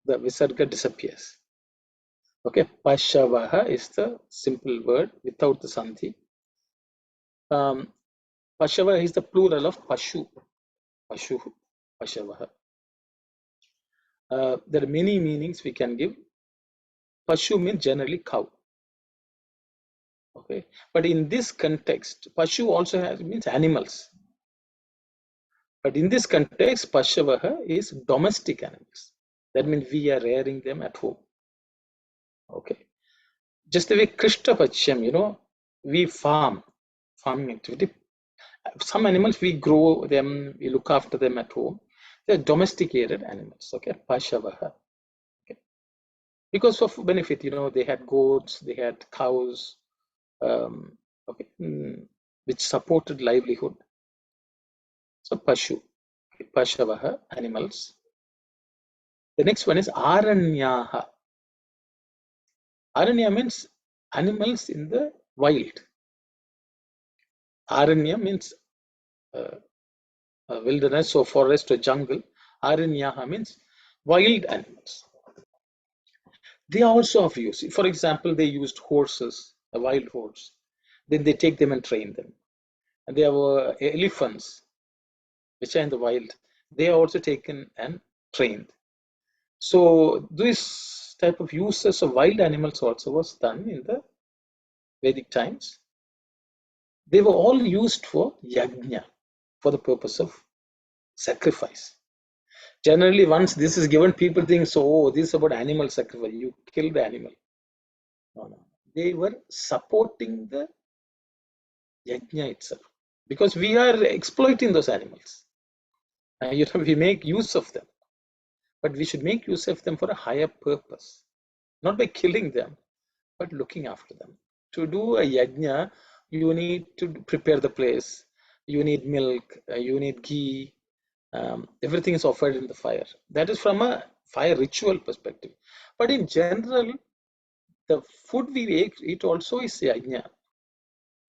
The visarga disappears. Okay, pashavaha is the simple word without the sandhi. Pashava is the plural of pashu. Pashu. Pashavaha. There are many meanings we can give. Pashu means generally cow. Okay, but in this context, pashu also means animals. But in this context, pashavaha is domestic animals. That means we are rearing them at home. Okay, just the way Krishna Pachyam, we farming activity. Some animals we grow them, we look after them at home. They're domesticated animals. Okay, pashavaha. Okay, because of benefit, they had goats, they had cows. Okay, which supported livelihood. So pashu, pashavaha, animals. The next one is aranyaha. Aranya means animals in the wild. Aranya means wilderness or forest or jungle. Aranyaha means wild animals. They also have use. For example, they used horses, a wild horse. Then they take them and train them. And they have elephants, which are in the wild. They are also taken and trained. So this type of uses of wild animals also was done in the Vedic times. They were all used for yajna, for the purpose of sacrifice. Generally, once this is given, people think, so, this is about animal sacrifice. You kill the animal. No. They were supporting the yajna itself. Because we are exploiting those animals. We make use of them. But we should make use of them for a higher purpose. Not by killing them, but looking after them. To do a yajna, you need to prepare the place. You need milk, you need ghee, Everything is offered in the fire. That is from a fire ritual perspective. But in general, the food we eat also is yajna.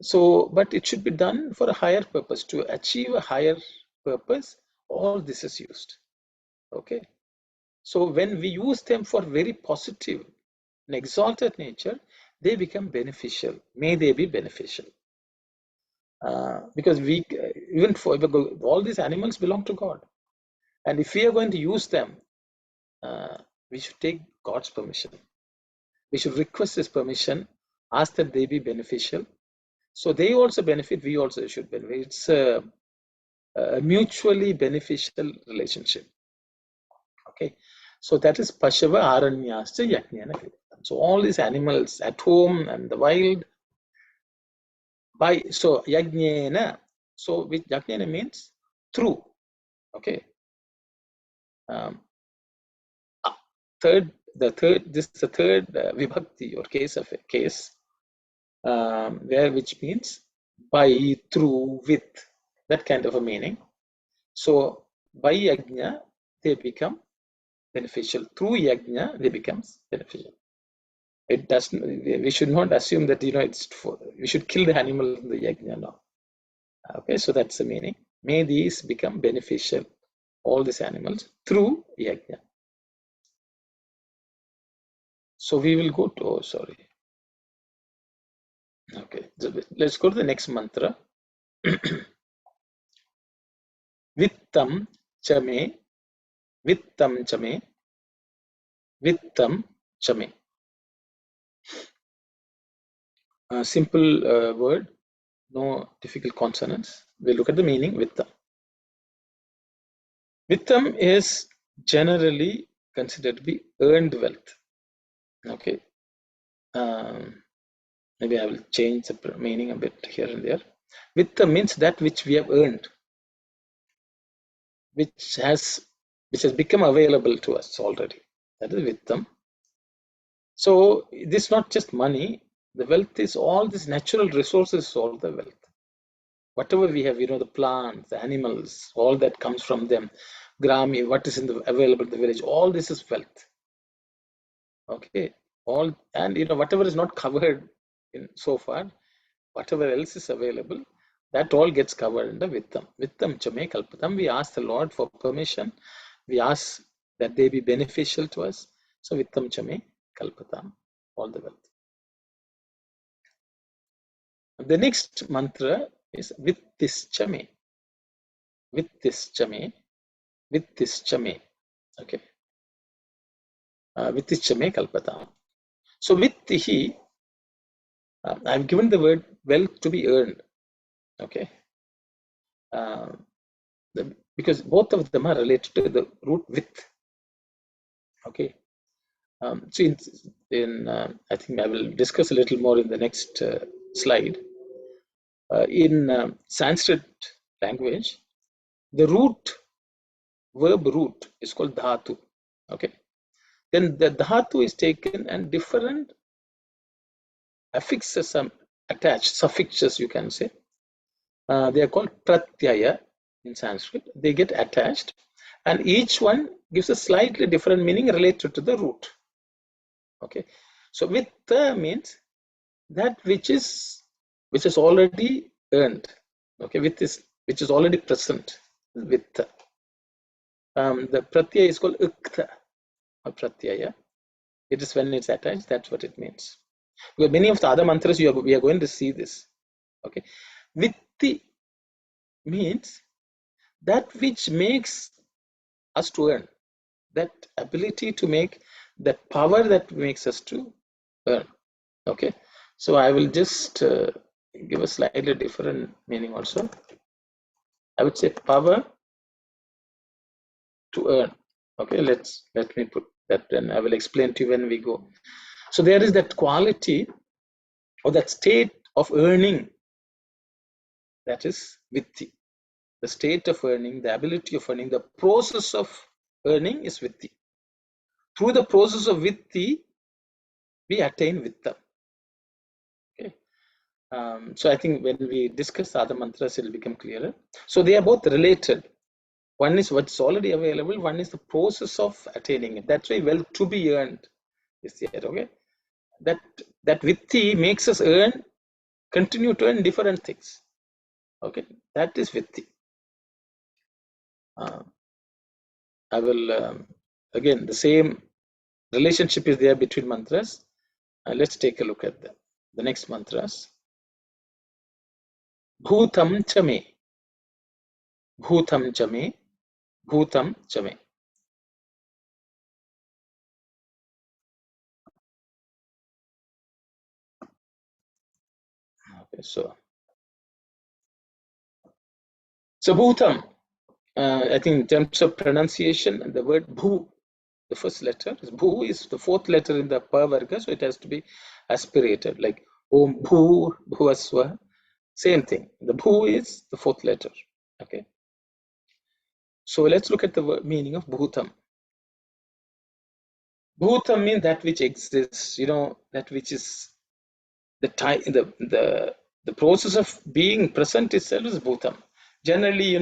So, but it should be done for a higher purpose. To achieve a higher purpose, all this is used. Okay. So when we use them for very positive and exalted nature, they become beneficial. May they be beneficial. Because we, even for all these animals belong to God. And if we are going to use them, we should take God's permission. We should request His permission, ask that they be beneficial. So they also benefit, we also should benefit. It's a mutually beneficial relationship. Okay, so that is Pashava Aranyascha Yajnana. So all these animals at home and the wild, by so Yajnana, so which Yajnana means through. Okay. This is the third vibhakti or case of a case, where which means by, through, with, that kind of a meaning. So by yajna they become beneficial. Through yajna they become beneficial. It doesn't. We should not assume that it's we should kill the animal in the yajna. No. Okay, so that's the meaning. May these become beneficial, all these animals, through yajna. So we will go to. Oh, sorry. Okay, let's go to the next mantra. Vittam chame, vittam chame, vittam chame. A simple word, no difficult consonants. We'll look at the meaning. Vittam. Vittam is generally considered to be earned wealth. Okay. Maybe I will change the meaning a bit here and there. Vittam means that which we have earned, which has become available to us already. That is Vittam. So this is not just money. The wealth is all these natural resources, all the wealth. Whatever we have, the plants, the animals, all that comes from them. Grami, what is available in the village, all this is wealth. Okay, all, and whatever is not covered in so far, whatever else is available, that all gets covered in the Vittam. Vittam chame kalpatam. We ask the Lord for permission. We ask that they be beneficial to us. So Vittam chame kalpatam, all the wealth. The next mantra is Vittischame. Vittischame. Vittischame. Okay. Vittischame kalpatam. So Vittihi, I've given the word wealth to be earned. Okay. Because both of them are related to the root with. Okay. So I think I will discuss a little more in the next slide. In Sanskrit language, the verb root is called dhatu. Okay. Then the dhatu is taken and different affixes attached, suffixes you can say. They are called pratyaya in Sanskrit. They get attached and each one gives a slightly different meaning related to the root. Okay. So vitta means that which is already earned. Okay, which is already present. Vitta. The pratyaya is called uktha or pratyaya. It is when it's attached, that's what it means. Because many of the other mantras we are going to see this. Okay. Vitti means that which makes us to earn. That ability to make, that power that makes us to earn. Okay. So I will just give a slightly different meaning also. I would say power to earn. Okay, let me put that, then I will explain to you when we go. So there is that quality or that state of earning, that is vitti. The state of earning, the ability of earning, the process of earning is vitti. Through the process of vitti, we attain vitta. Okay. So I think when we discuss other mantras, it will become clearer. So they are both related. One is what's already available, one is the process of attaining it. That's why wealth to be earned is there. Okay, that vitti makes us continue to earn different things. Okay, that is vitti. I will again, the same relationship is there between mantras. Let's take a look at the next mantras. Bhutam chame, bhutam chame, bhutam chame. Okay, so bhutam, I think in terms of pronunciation, the word bhu, the first letter is bhu, is the fourth letter in the pa varga, so it has to be aspirated, like om bhu bhuvaswa. Same thing. The bhu is the fourth letter. Okay. So let's look at the meaning of bhutam. Bhutam means that which exists, that which is the time, the process of being present itself is bhutam. Generally,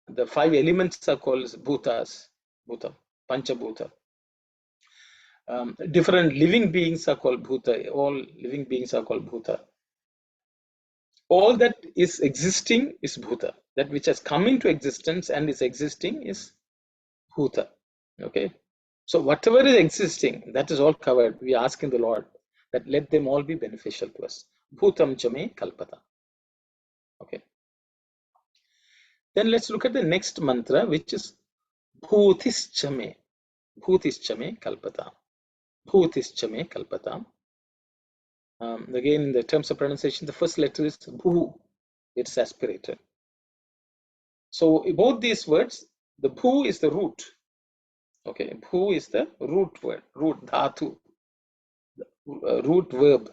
the 5 elements are called bhutas, bhutam, panchabhuta. Different living beings are called bhuta. All living beings are called bhuta. All that is existing is bhuta. That which has come into existence and is existing is bhuta. Okay. So whatever is existing, that is all covered. We ask in the Lord that let them all be beneficial to us. Bhutam chame kalpata. Okay. Then let's look at the next mantra, which is bhutischame. Bhutischame kalpata. Bhutischame kalpata. Again, in the terms of pronunciation, the first letter is bhu. It's aspirated. So both these words, the bhu is the root. Okay, bhu is the root word, root dhatu, root verb.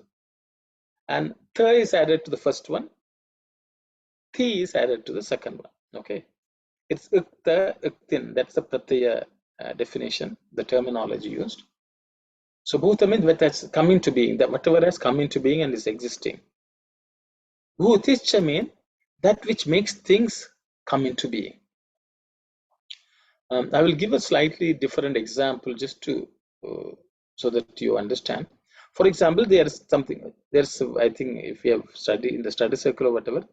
And tha is added to the first one. Thi is added to the second one. Okay, it's ukta, uktin. That's the pratyaya definition, the terminology used. So bhuta means what has come into being, that whatever has come into being and is existing. Bhutischa means that which makes things come into being. I will give a slightly different example just to so that you understand. For example, there's I think if you have studied in the study circle or whatever,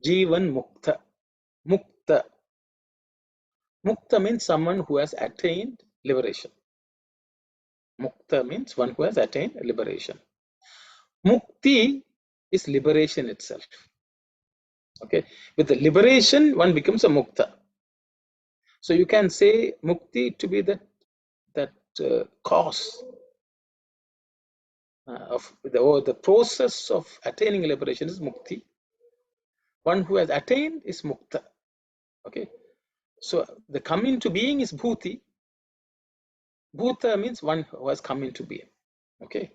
Jivan Mukta. Mukta. Mukta means someone who has attained liberation. Mukta means one who has attained liberation. Mukti is liberation itself. Okay, with the liberation, one becomes a mukta. So you can say mukti to be that cause of the process of attaining liberation is mukti. One who has attained is mukta. Okay, so the come into being is bhuti. Bhuta means one who has come into being. Okay,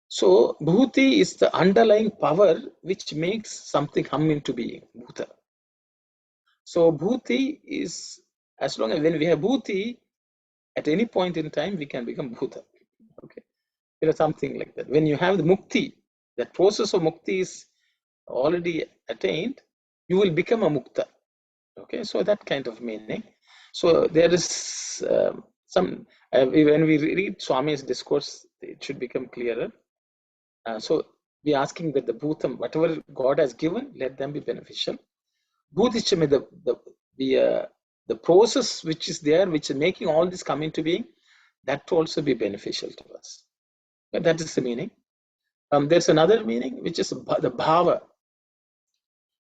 so bhuti is the underlying power which makes something come into being. Bhuta. So bhuti is, as long as when we have bhuti, at any point in time we can become bhuta. Okay, something like that. When you have the mukti, that process of mukti is already attained, you will become a mukta. Okay, so that kind of meaning. So there is some when we read Swami's discourse, it should become clearer. So we are asking that the bhutam, whatever God has given, let them be beneficial. Bhutichame, the process which is there, which is making all this come into being, that to also be beneficial to us. But that is the meaning. There's another meaning which is the bhava.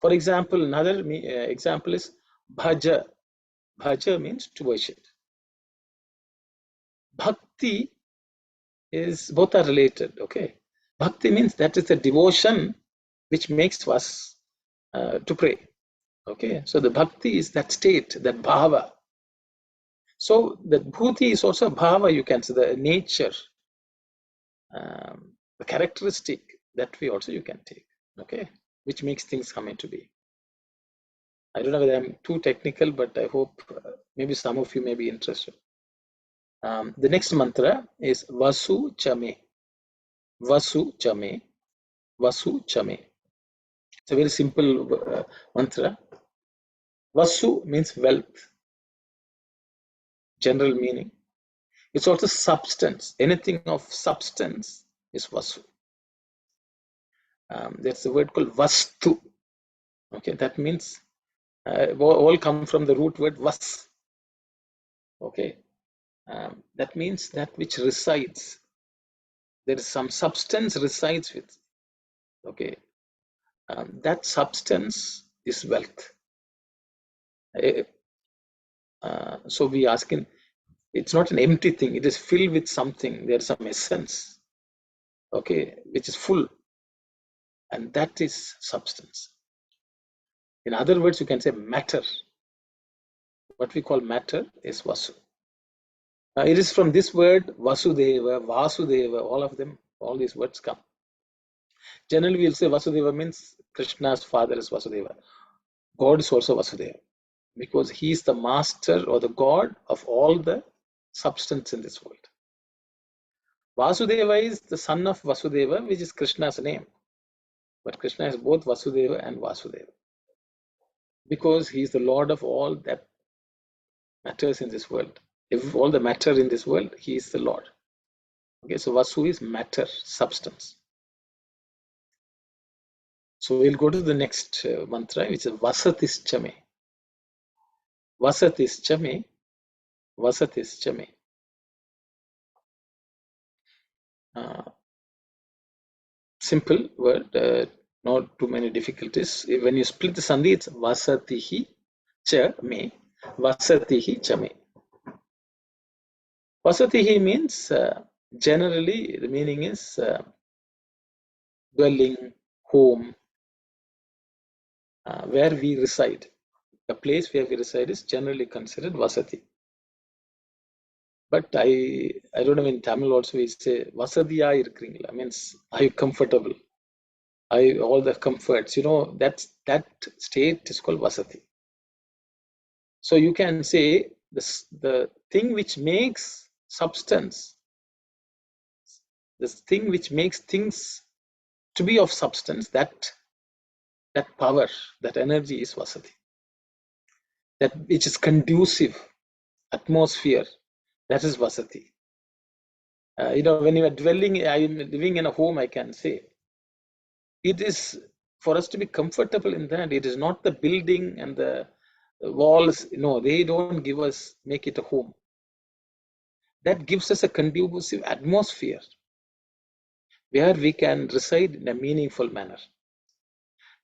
For example, another example is bhaja. Bhaja means to worship. Bhakti is, both are related. Okay, bhakti means that is the devotion which makes us to pray. Okay, so the bhakti is that state, that bhava. So the bhuti is also bhava, you can say, the nature, the characteristic that we also you can take. Okay, which makes things come into being. I don't know whether I'm too technical, but I hope maybe some of you may be interested. The next mantra is Vasu Chame. Vasu Chame. Vasu Chame. It's a very simple mantra. Vasu means wealth, general meaning. It's also substance. Anything of substance is Vasu. That's the word called Vastu. Okay, that means all come from the root word Vas. Okay, that means that which resides. There is some substance resides with. Okay, that substance is wealth. So we asking, it's not an empty thing. It is filled with something. There's some essence. Okay, which is full, and that is substance. In other words, you can say matter. What we call matter is Vasu. It is from this word Vasudeva, Vasudeva, all of them, all these words come. Generally, we'll say Vasudeva means Krishna's father is Vasudeva. God is also Vasudeva because he is the master or the God of all the substance in this world. Vasudeva is the son of Vasudeva, which is Krishna's name. But Krishna is both Vasudeva and Vasudeva because he is the Lord of all that matters in this world. If all the matter in this world, he is the Lord. Okay, so Vasu is matter, substance. So we'll go to the next mantra, which is Vasatischame. Vasatischame, Vasatischame. Simple word, not too many difficulties. When you split the sandhi, it's Vasatihi cha me, Vasatihi cha me. Vasatihi means generally the meaning is dwelling, home, where we reside. The place where we reside is generally considered Vasati. But I don't know, in Tamil also we say Vasadiya irukringla, means are you comfortable? All the comforts, that state is called Vasati. So you can say the thing which makes substance, this thing which makes things to be of substance, that power, that energy is Vasati. That which is conducive atmosphere, that is Vasati. When you are dwelling, I am living in a home, I can say. It is for us to be comfortable in that. It is not the building and the walls. No, they don't make it a home. That gives us a conducive atmosphere where we can reside in a meaningful manner.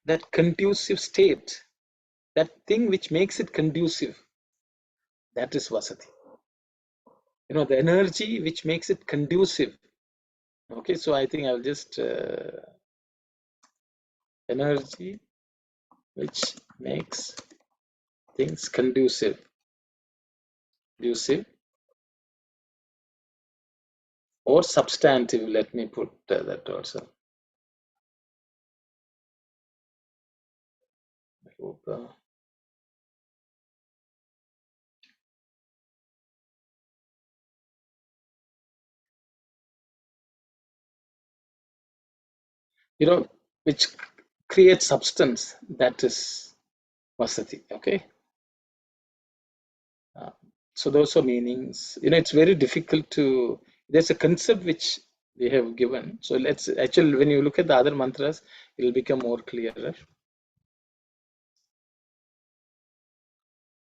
That conducive state, that thing which makes it conducive, that is Vasati. The energy which makes it conducive. Okay, so I think I'll just energy which makes things conducive or substantive. Let me put that also. I hope, which creates substance, that is Vasati. Okay. So those are meanings. It's very difficult to. There's a concept which they have given. So let's actually, when you look at the other mantras, it will become more clearer.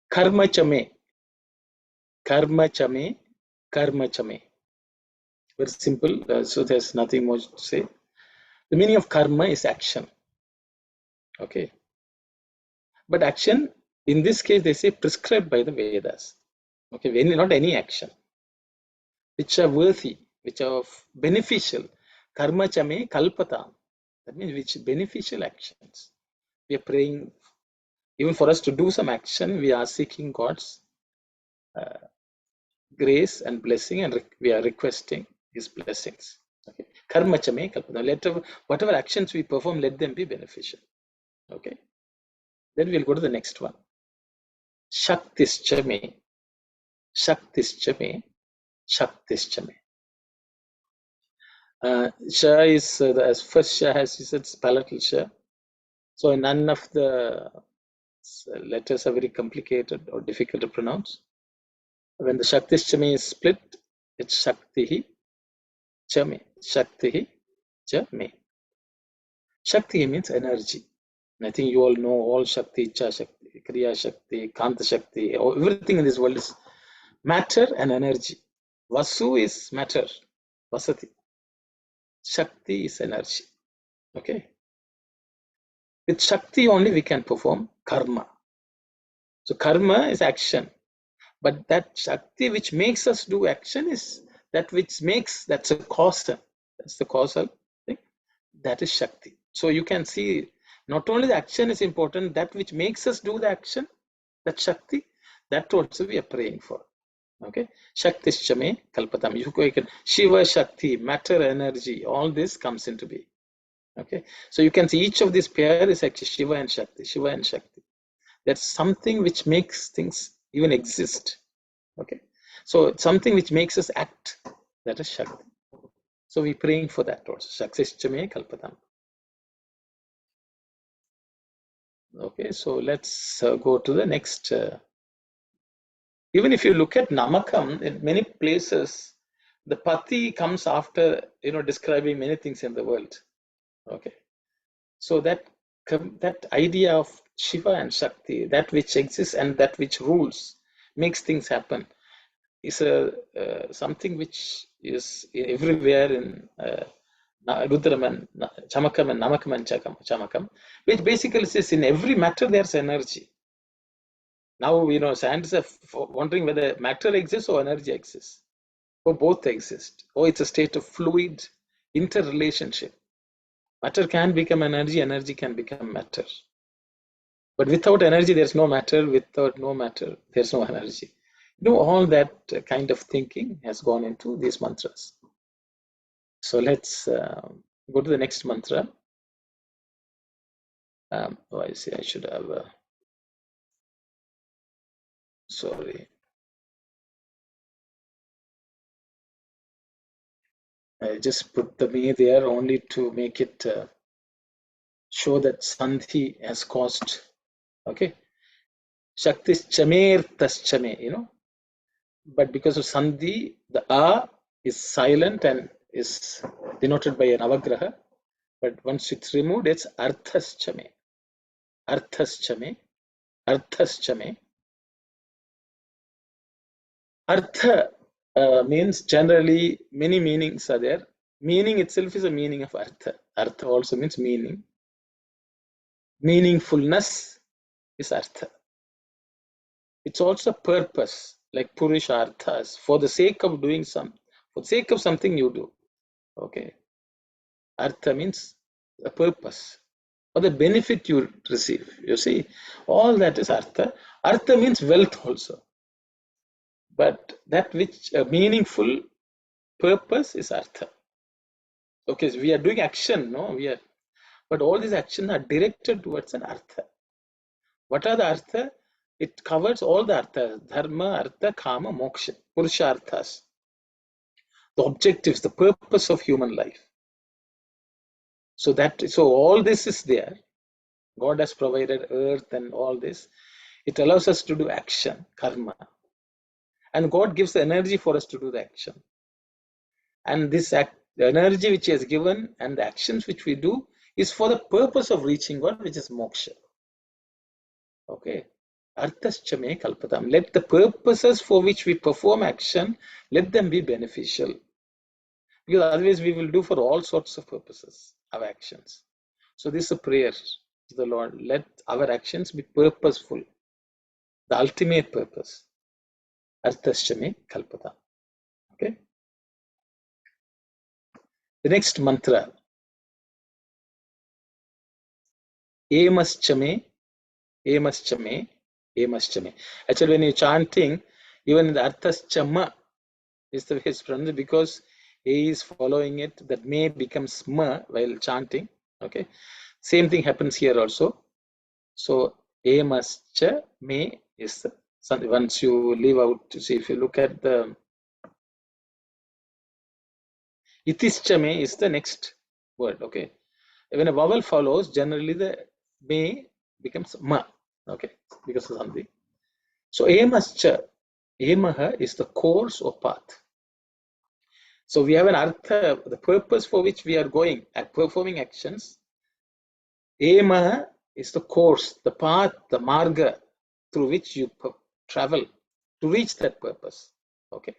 Karma chame, karma chame, karma chame. Very simple. So there's nothing more to say. The meaning of karma is action. Okay. But action, in this case, they say prescribed by the Vedas. Okay, not any action, which are worthy, which are beneficial. Karma chame kalpata. That means which beneficial actions. We are praying, even for us to do some action, we are seeking God's grace and blessing, and we are requesting His blessings. Okay. Karma chame kalpata. Whatever actions we perform, let them be beneficial. Okay. Then we'll go to the next one. Shaktischame. Shaktischame. Shaktischame. Sha is as first Sha has, he said, palatal Sha. So none of the letters are very complicated or difficult to pronounce. When the Shaktish-chame is split, it's Shaktihi Chame. Shaktihi Chame. Shakti means energy. And I think you all know all Shakti, Icha Shakti, Kriya Shakti, Kanta Shakti, everything in this world is matter and energy. Vasu is matter, Vasati. Shakti is energy. Okay. With Shakti only we can perform karma. So karma is action. But that Shakti which makes us do action is that which makes, that's a causal. That's the causal thing. That is Shakti. So you can see not only the action is important, that which makes us do the action, that Shakti, that also we are praying for. Okay. Shaktish-chame kalpatam. You can Shiva, Shakti, matter, energy, all this comes into being. Okay. So you can see each of these pair is actually Shiva and Shakti, Shiva and Shakti. That's something which makes things even exist. Okay. So something which makes us act, that is Shakti. So we're praying for that also. Shaktish-chame kalpatam. Okay, so let's go to the next. Even if you look at Namakam, in many places, the Pati comes after, describing many things in the world. Okay, so that idea of Shiva and Shakti, that which exists and that which rules, makes things happen, is something which is everywhere in Rudram and Chamakam and Namakam and Chamakam, which basically says in every matter there's energy. Now, scientists are wondering whether matter exists or energy exists, or both exist, or it's a state of fluid interrelationship. Matter can become energy, energy can become matter. But without energy, there's no matter. Without no matter, there's no energy. All that kind of thinking has gone into these mantras. So let's go to the next mantra. I see I should have, sorry. I just put the me there only to make it show that Sandhi has caused. Okay. Shaktis chamer taschame, but because of Sandhi, the A is silent and is denoted by an avagraha. But once it's removed, it's arthaschame. Arthaschame. Arthaschame. Artha means generally many meanings are there. Meaning itself is a meaning of artha. Artha also means meaning. Meaningfulness is artha. It's also purpose, like purusharthas, for the sake of doing for the sake of something you do. Okay. Artha means a purpose or the benefit you receive. You see, all that is artha. Artha means wealth also. But that which a meaningful purpose is artha. Okay, so we are doing action, no? But all these actions are directed towards an artha. What are the artha? It covers all the arthas: dharma, artha, kama, moksha, purusharthas. The objectives, the purpose of human life. So all this is there. God has provided earth and all this. It allows us to do action, karma. And God gives the energy for us to do the action. And the energy which He has given and the actions which we do is for the purpose of reaching God, which is moksha. Okay. Arthaschame kalpatam. Let the purposes for which we perform action, let them be beneficial. Because otherwise we will do for all sorts of purposes, our actions. So this is a prayer to the Lord. Let our actions be purposeful. The ultimate purpose. Arthaschame kalpatam. Okay. The next mantra. Emaschame, emaschame, emaschame. Actually, when you're chanting, even the arthaschama is the way it's pronounced, because A is following it, that may becomes ma while chanting. Okay. Same thing happens here also. So emascha me is something. Once you leave out, to see, if you look at the itischa me is the next word. Okay. When a vowel follows, generally the me becomes ma. Okay, because of Sandhi. So emascha, emaha is the course or path. So we have an artha, the purpose for which we are going at performing actions. Emaha is the course, the path, the marga through which you travel to reach that purpose. Okay.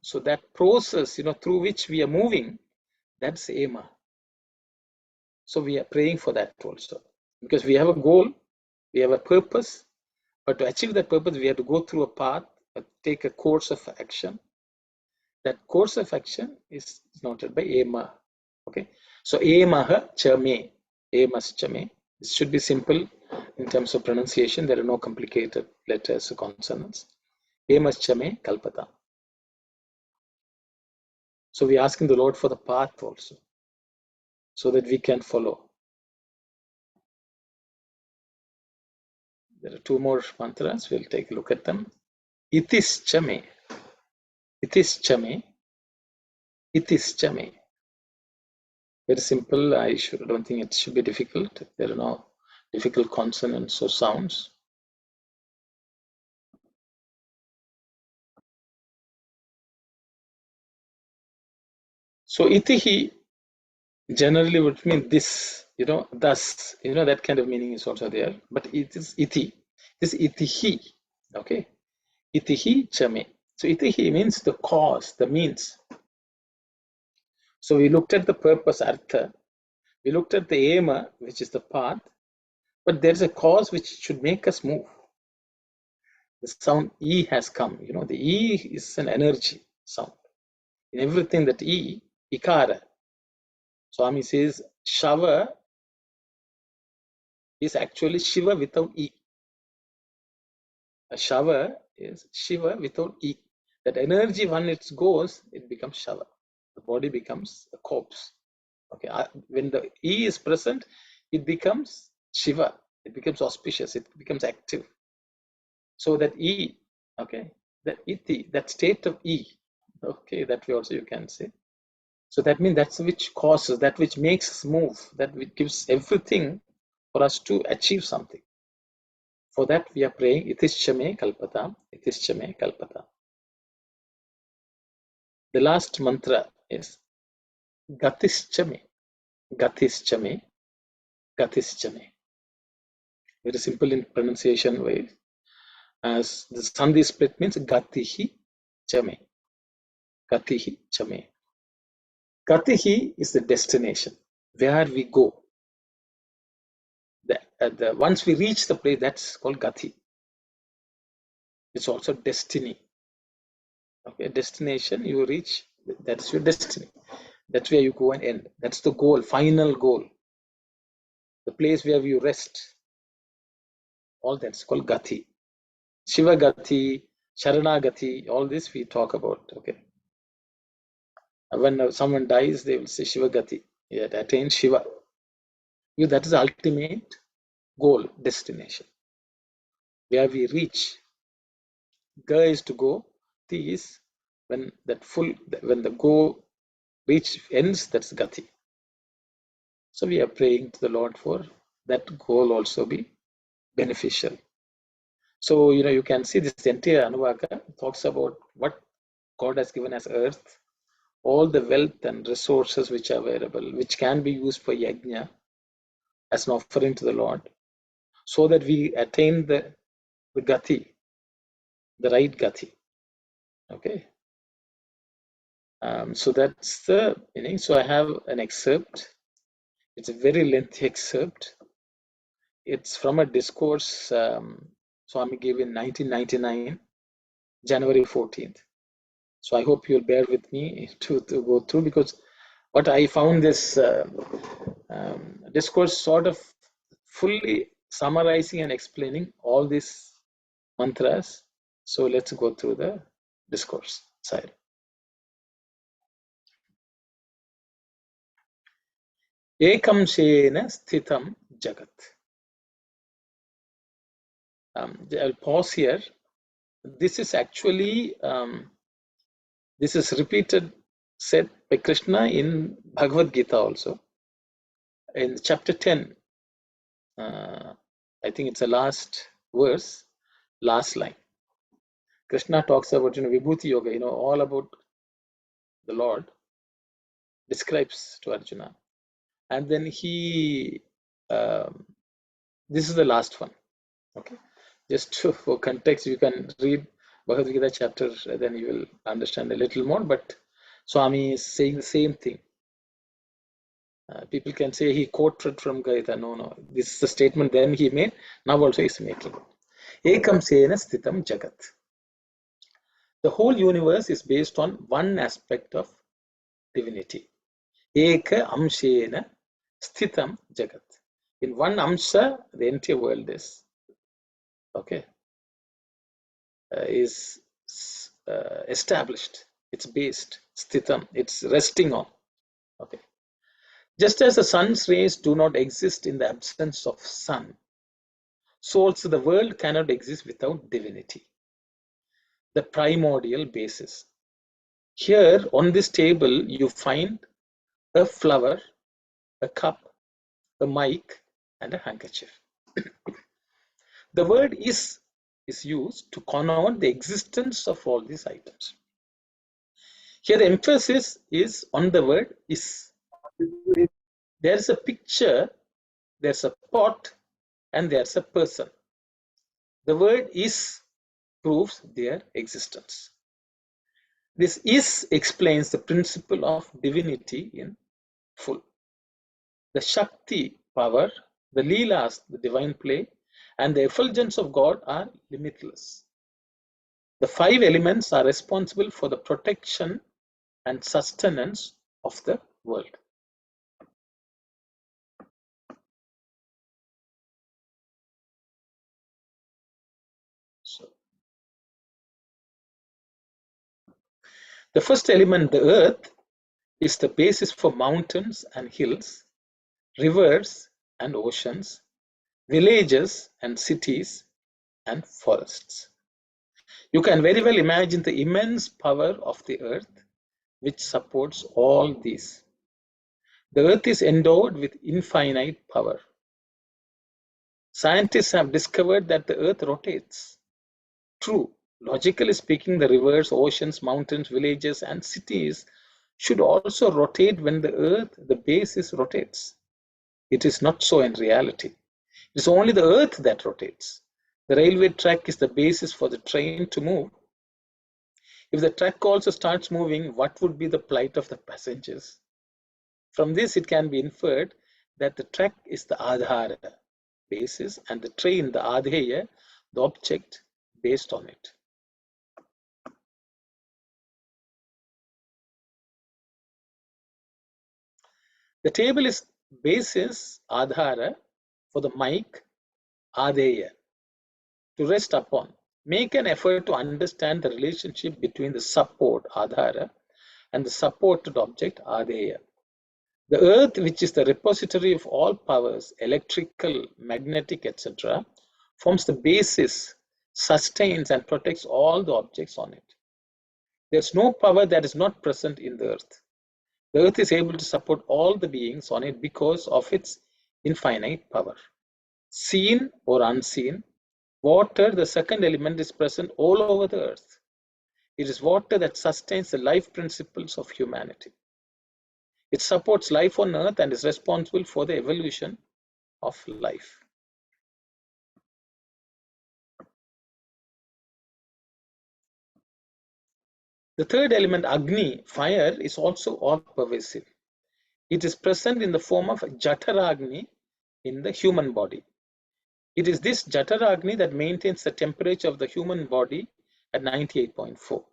So that process, through which we are moving, that's ema. So we are praying for that also, because we have a goal, we have a purpose, but to achieve that purpose, we have to go through a path, take a course of action. That course of action is noted by ema. Okay, so emaha chame, emas chame. This should be simple in terms of pronunciation. There are no complicated letters or consonants. Emas chame kalpata. So we are asking the Lord for the path also, so that we can follow. There are two more mantras. We'll take a look at them. Itis chame. Itis chame. Itis chame. Very simple. I don't think it should be difficult. There are no difficult consonants or sounds. So itihi generally would mean this, thus, that kind of meaning is also there. But it is iti. This itihi. Okay. Itihi chame. So itihi means the cause, the means. So we looked at the purpose, artha. We looked at the ema, which is the path. But there's a cause which should make us move. The sound E has come. The E is an energy sound. In everything that E, ikara. Swami says, Shava is actually Shiva without E. A Shava is Shiva without E. That energy, when it goes, it becomes Shava. The body becomes a corpse. Okay. When the E is present, it becomes Shiva. It becomes auspicious. It becomes active. So that E, okay, that iti, that state of E, okay, that way also you can say. So that means that's which causes, that which makes us move, that which gives everything for us to achieve something. For that we are praying, Itischame Kalpata, Itischame Kalpata. The last mantra is Gatischame, Gatischame, Gatischame. Very simple in pronunciation way. As the Sandhi split means Gatihi Chame. Gatihi Chame. Gatihi is the destination, where we go. Once we reach the place, that's called Gati. It's also destiny. Okay, destination you reach, that's your destiny. That's where you go and end. That's the goal, final goal. The place where you rest. All that's called Gati. Shiva Gati, Sharana Gati, all this we talk about. Okay. When someone dies, they will say Shiva Gati. Yeah, attain Shiva. That is the ultimate goal, destination. Where we reach. Ga is to go. Ti is when the go reach ends, that's Gati. So we are praying to the Lord for that goal also be beneficial. So you can see this entire Anuvaka talks about what God has given as earth, all the wealth and resources which are available, which can be used for yajna as an offering to the Lord, so that we attain the Gati, the right Gati. Okay. So that's the meaning. So I have an excerpt. It's a very lengthy excerpt. It's from a discourse Swami gave in 1999, January 14th. So I hope you'll bear with me to go through, because what I found this discourse sort of fully summarizing and explaining all these mantras. So let's go through the discourse side. Ekam shena sthitam jagat. I'll pause here. This is actually this is said by Krishna in Bhagavad Gita also. In chapter 10, I think it's the last verse, last line. Krishna talks about, Vibhuti Yoga, all about the Lord, describes to Arjuna. And then he, this is the last one. Okay. Just for context, you can read Bhagavad Gita chapter, then you will understand a little more. But Swami is saying the same thing. People can say he quoted from Gita. No. This is the statement then he made. Now also he is making. Ekam sena sthitam jagat. The whole universe is based on one aspect of divinity. Eka amshena sthitam jagat. In one amsha, the entire world is is established. It's based. Sthitam. It's resting on. Okay. Just as the sun's rays do not exist in the absence of sun, so also the world cannot exist without divinity, the primordial basis. Here on this table, you find a flower, a cup, a mic, and a handkerchief. The word is used to connote the existence of all these items. Here the emphasis is on the word is. There is a picture, there's a pot, and there's a person. The word is proves their existence. This is explains the principle of divinity in full. The Shakti power, the Leelas, the divine play, and the effulgence of God are limitless. The five elements are responsible for the protection and sustenance of the world. So, the first element, the earth, is the basis for mountains and hills, rivers and oceans, villages and cities, and forests. You can very well imagine the immense power of the earth which supports all these. The earth is endowed with infinite power. Scientists have discovered that the earth rotates. True, logically speaking, the rivers, oceans, mountains, villages, and cities should also rotate when the earth, the basis, rotates. It is not so in reality. It is only the earth that rotates. The railway track is the basis for the train to move. If the track also starts moving, what would be the plight of the passengers? From this, it can be inferred that the track is the adhara, basis, and the train, the adheya, the object based on it. The table is basis, adhara, for the mic, adheya, to rest upon. Make an effort to understand the relationship between the support, adhara, and the supported object, adheya. The earth, which is the repository of all powers, electrical, magnetic, etc., forms the basis, sustains and protects all the objects on it. There's no power that is not present in the earth. The earth is able to support all the beings on it because of its infinite power. Seen or unseen, water, the second element, is present all over the earth. It is water that sustains the life principles of humanity. It supports life on earth and is responsible for the evolution of life. The third element, Agni, fire, is also all-pervasive. It is present in the form of Jataragni in the human body. It is this Jataragni that maintains the temperature of the human body at 98.4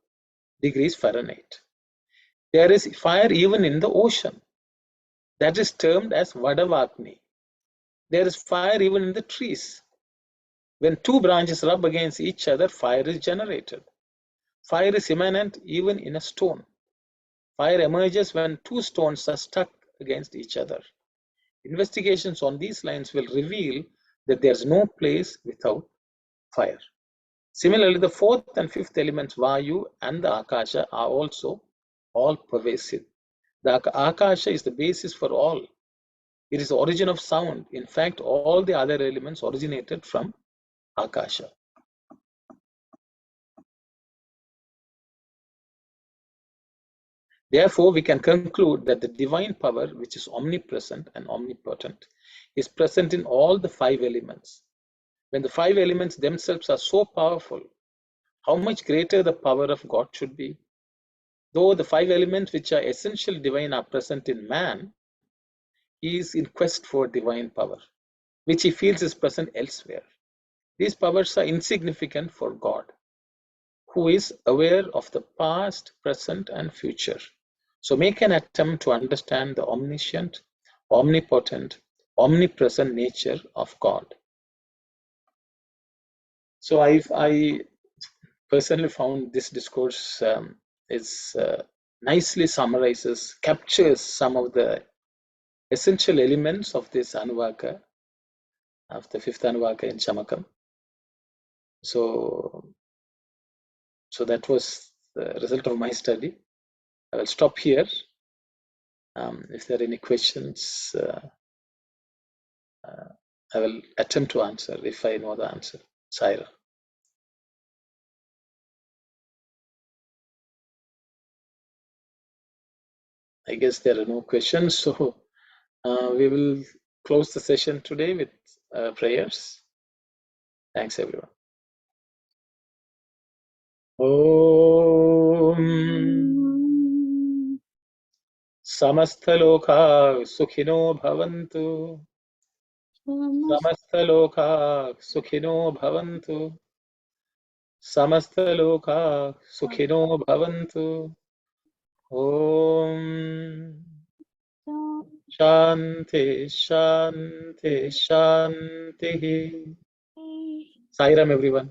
degrees Fahrenheit. There is fire even in the ocean. That is termed as Vadavagni. There is fire even in the trees. When two branches rub against each other, fire is generated. Fire is immanent even in a stone. Fire emerges when two stones are stuck against each other. Investigations on these lines will reveal that there is no place without fire. Similarly, the fourth and fifth elements, Vayu and the Akasha, are also all pervasive. The Akasha is the basis for all. It is the origin of sound. In fact, all the other elements originated from Akasha. Therefore, we can conclude that the divine power, which is omnipresent and omnipotent, is present in all the 5 elements. When the 5 elements themselves are so powerful, how much greater the power of God should be? Though the 5 elements which are essentially divine are present in man, he is in quest for divine power, which he feels is present elsewhere. These powers are insignificant for God, who is aware of the past, present, and future. So make an attempt to understand the omniscient, omnipotent, omnipresent nature of God. So I personally found this discourse is nicely summarizes, captures some of the essential elements of this Anuvaka, of the 5th Anuvaka in Chamakam. So that was the result of my study. I will stop here. If there are any questions, I will attempt to answer if I know the answer. Saira. I guess there are no questions, so we will close the session today with prayers. Thanks, everyone. Om Samastaloka Sukhino Bhavantu. Samastaloka Sukhino Bhavantu. Samastaloka Sukhino Bhavantu. Om Shanti Shanti Shanti. Sairam, everyone.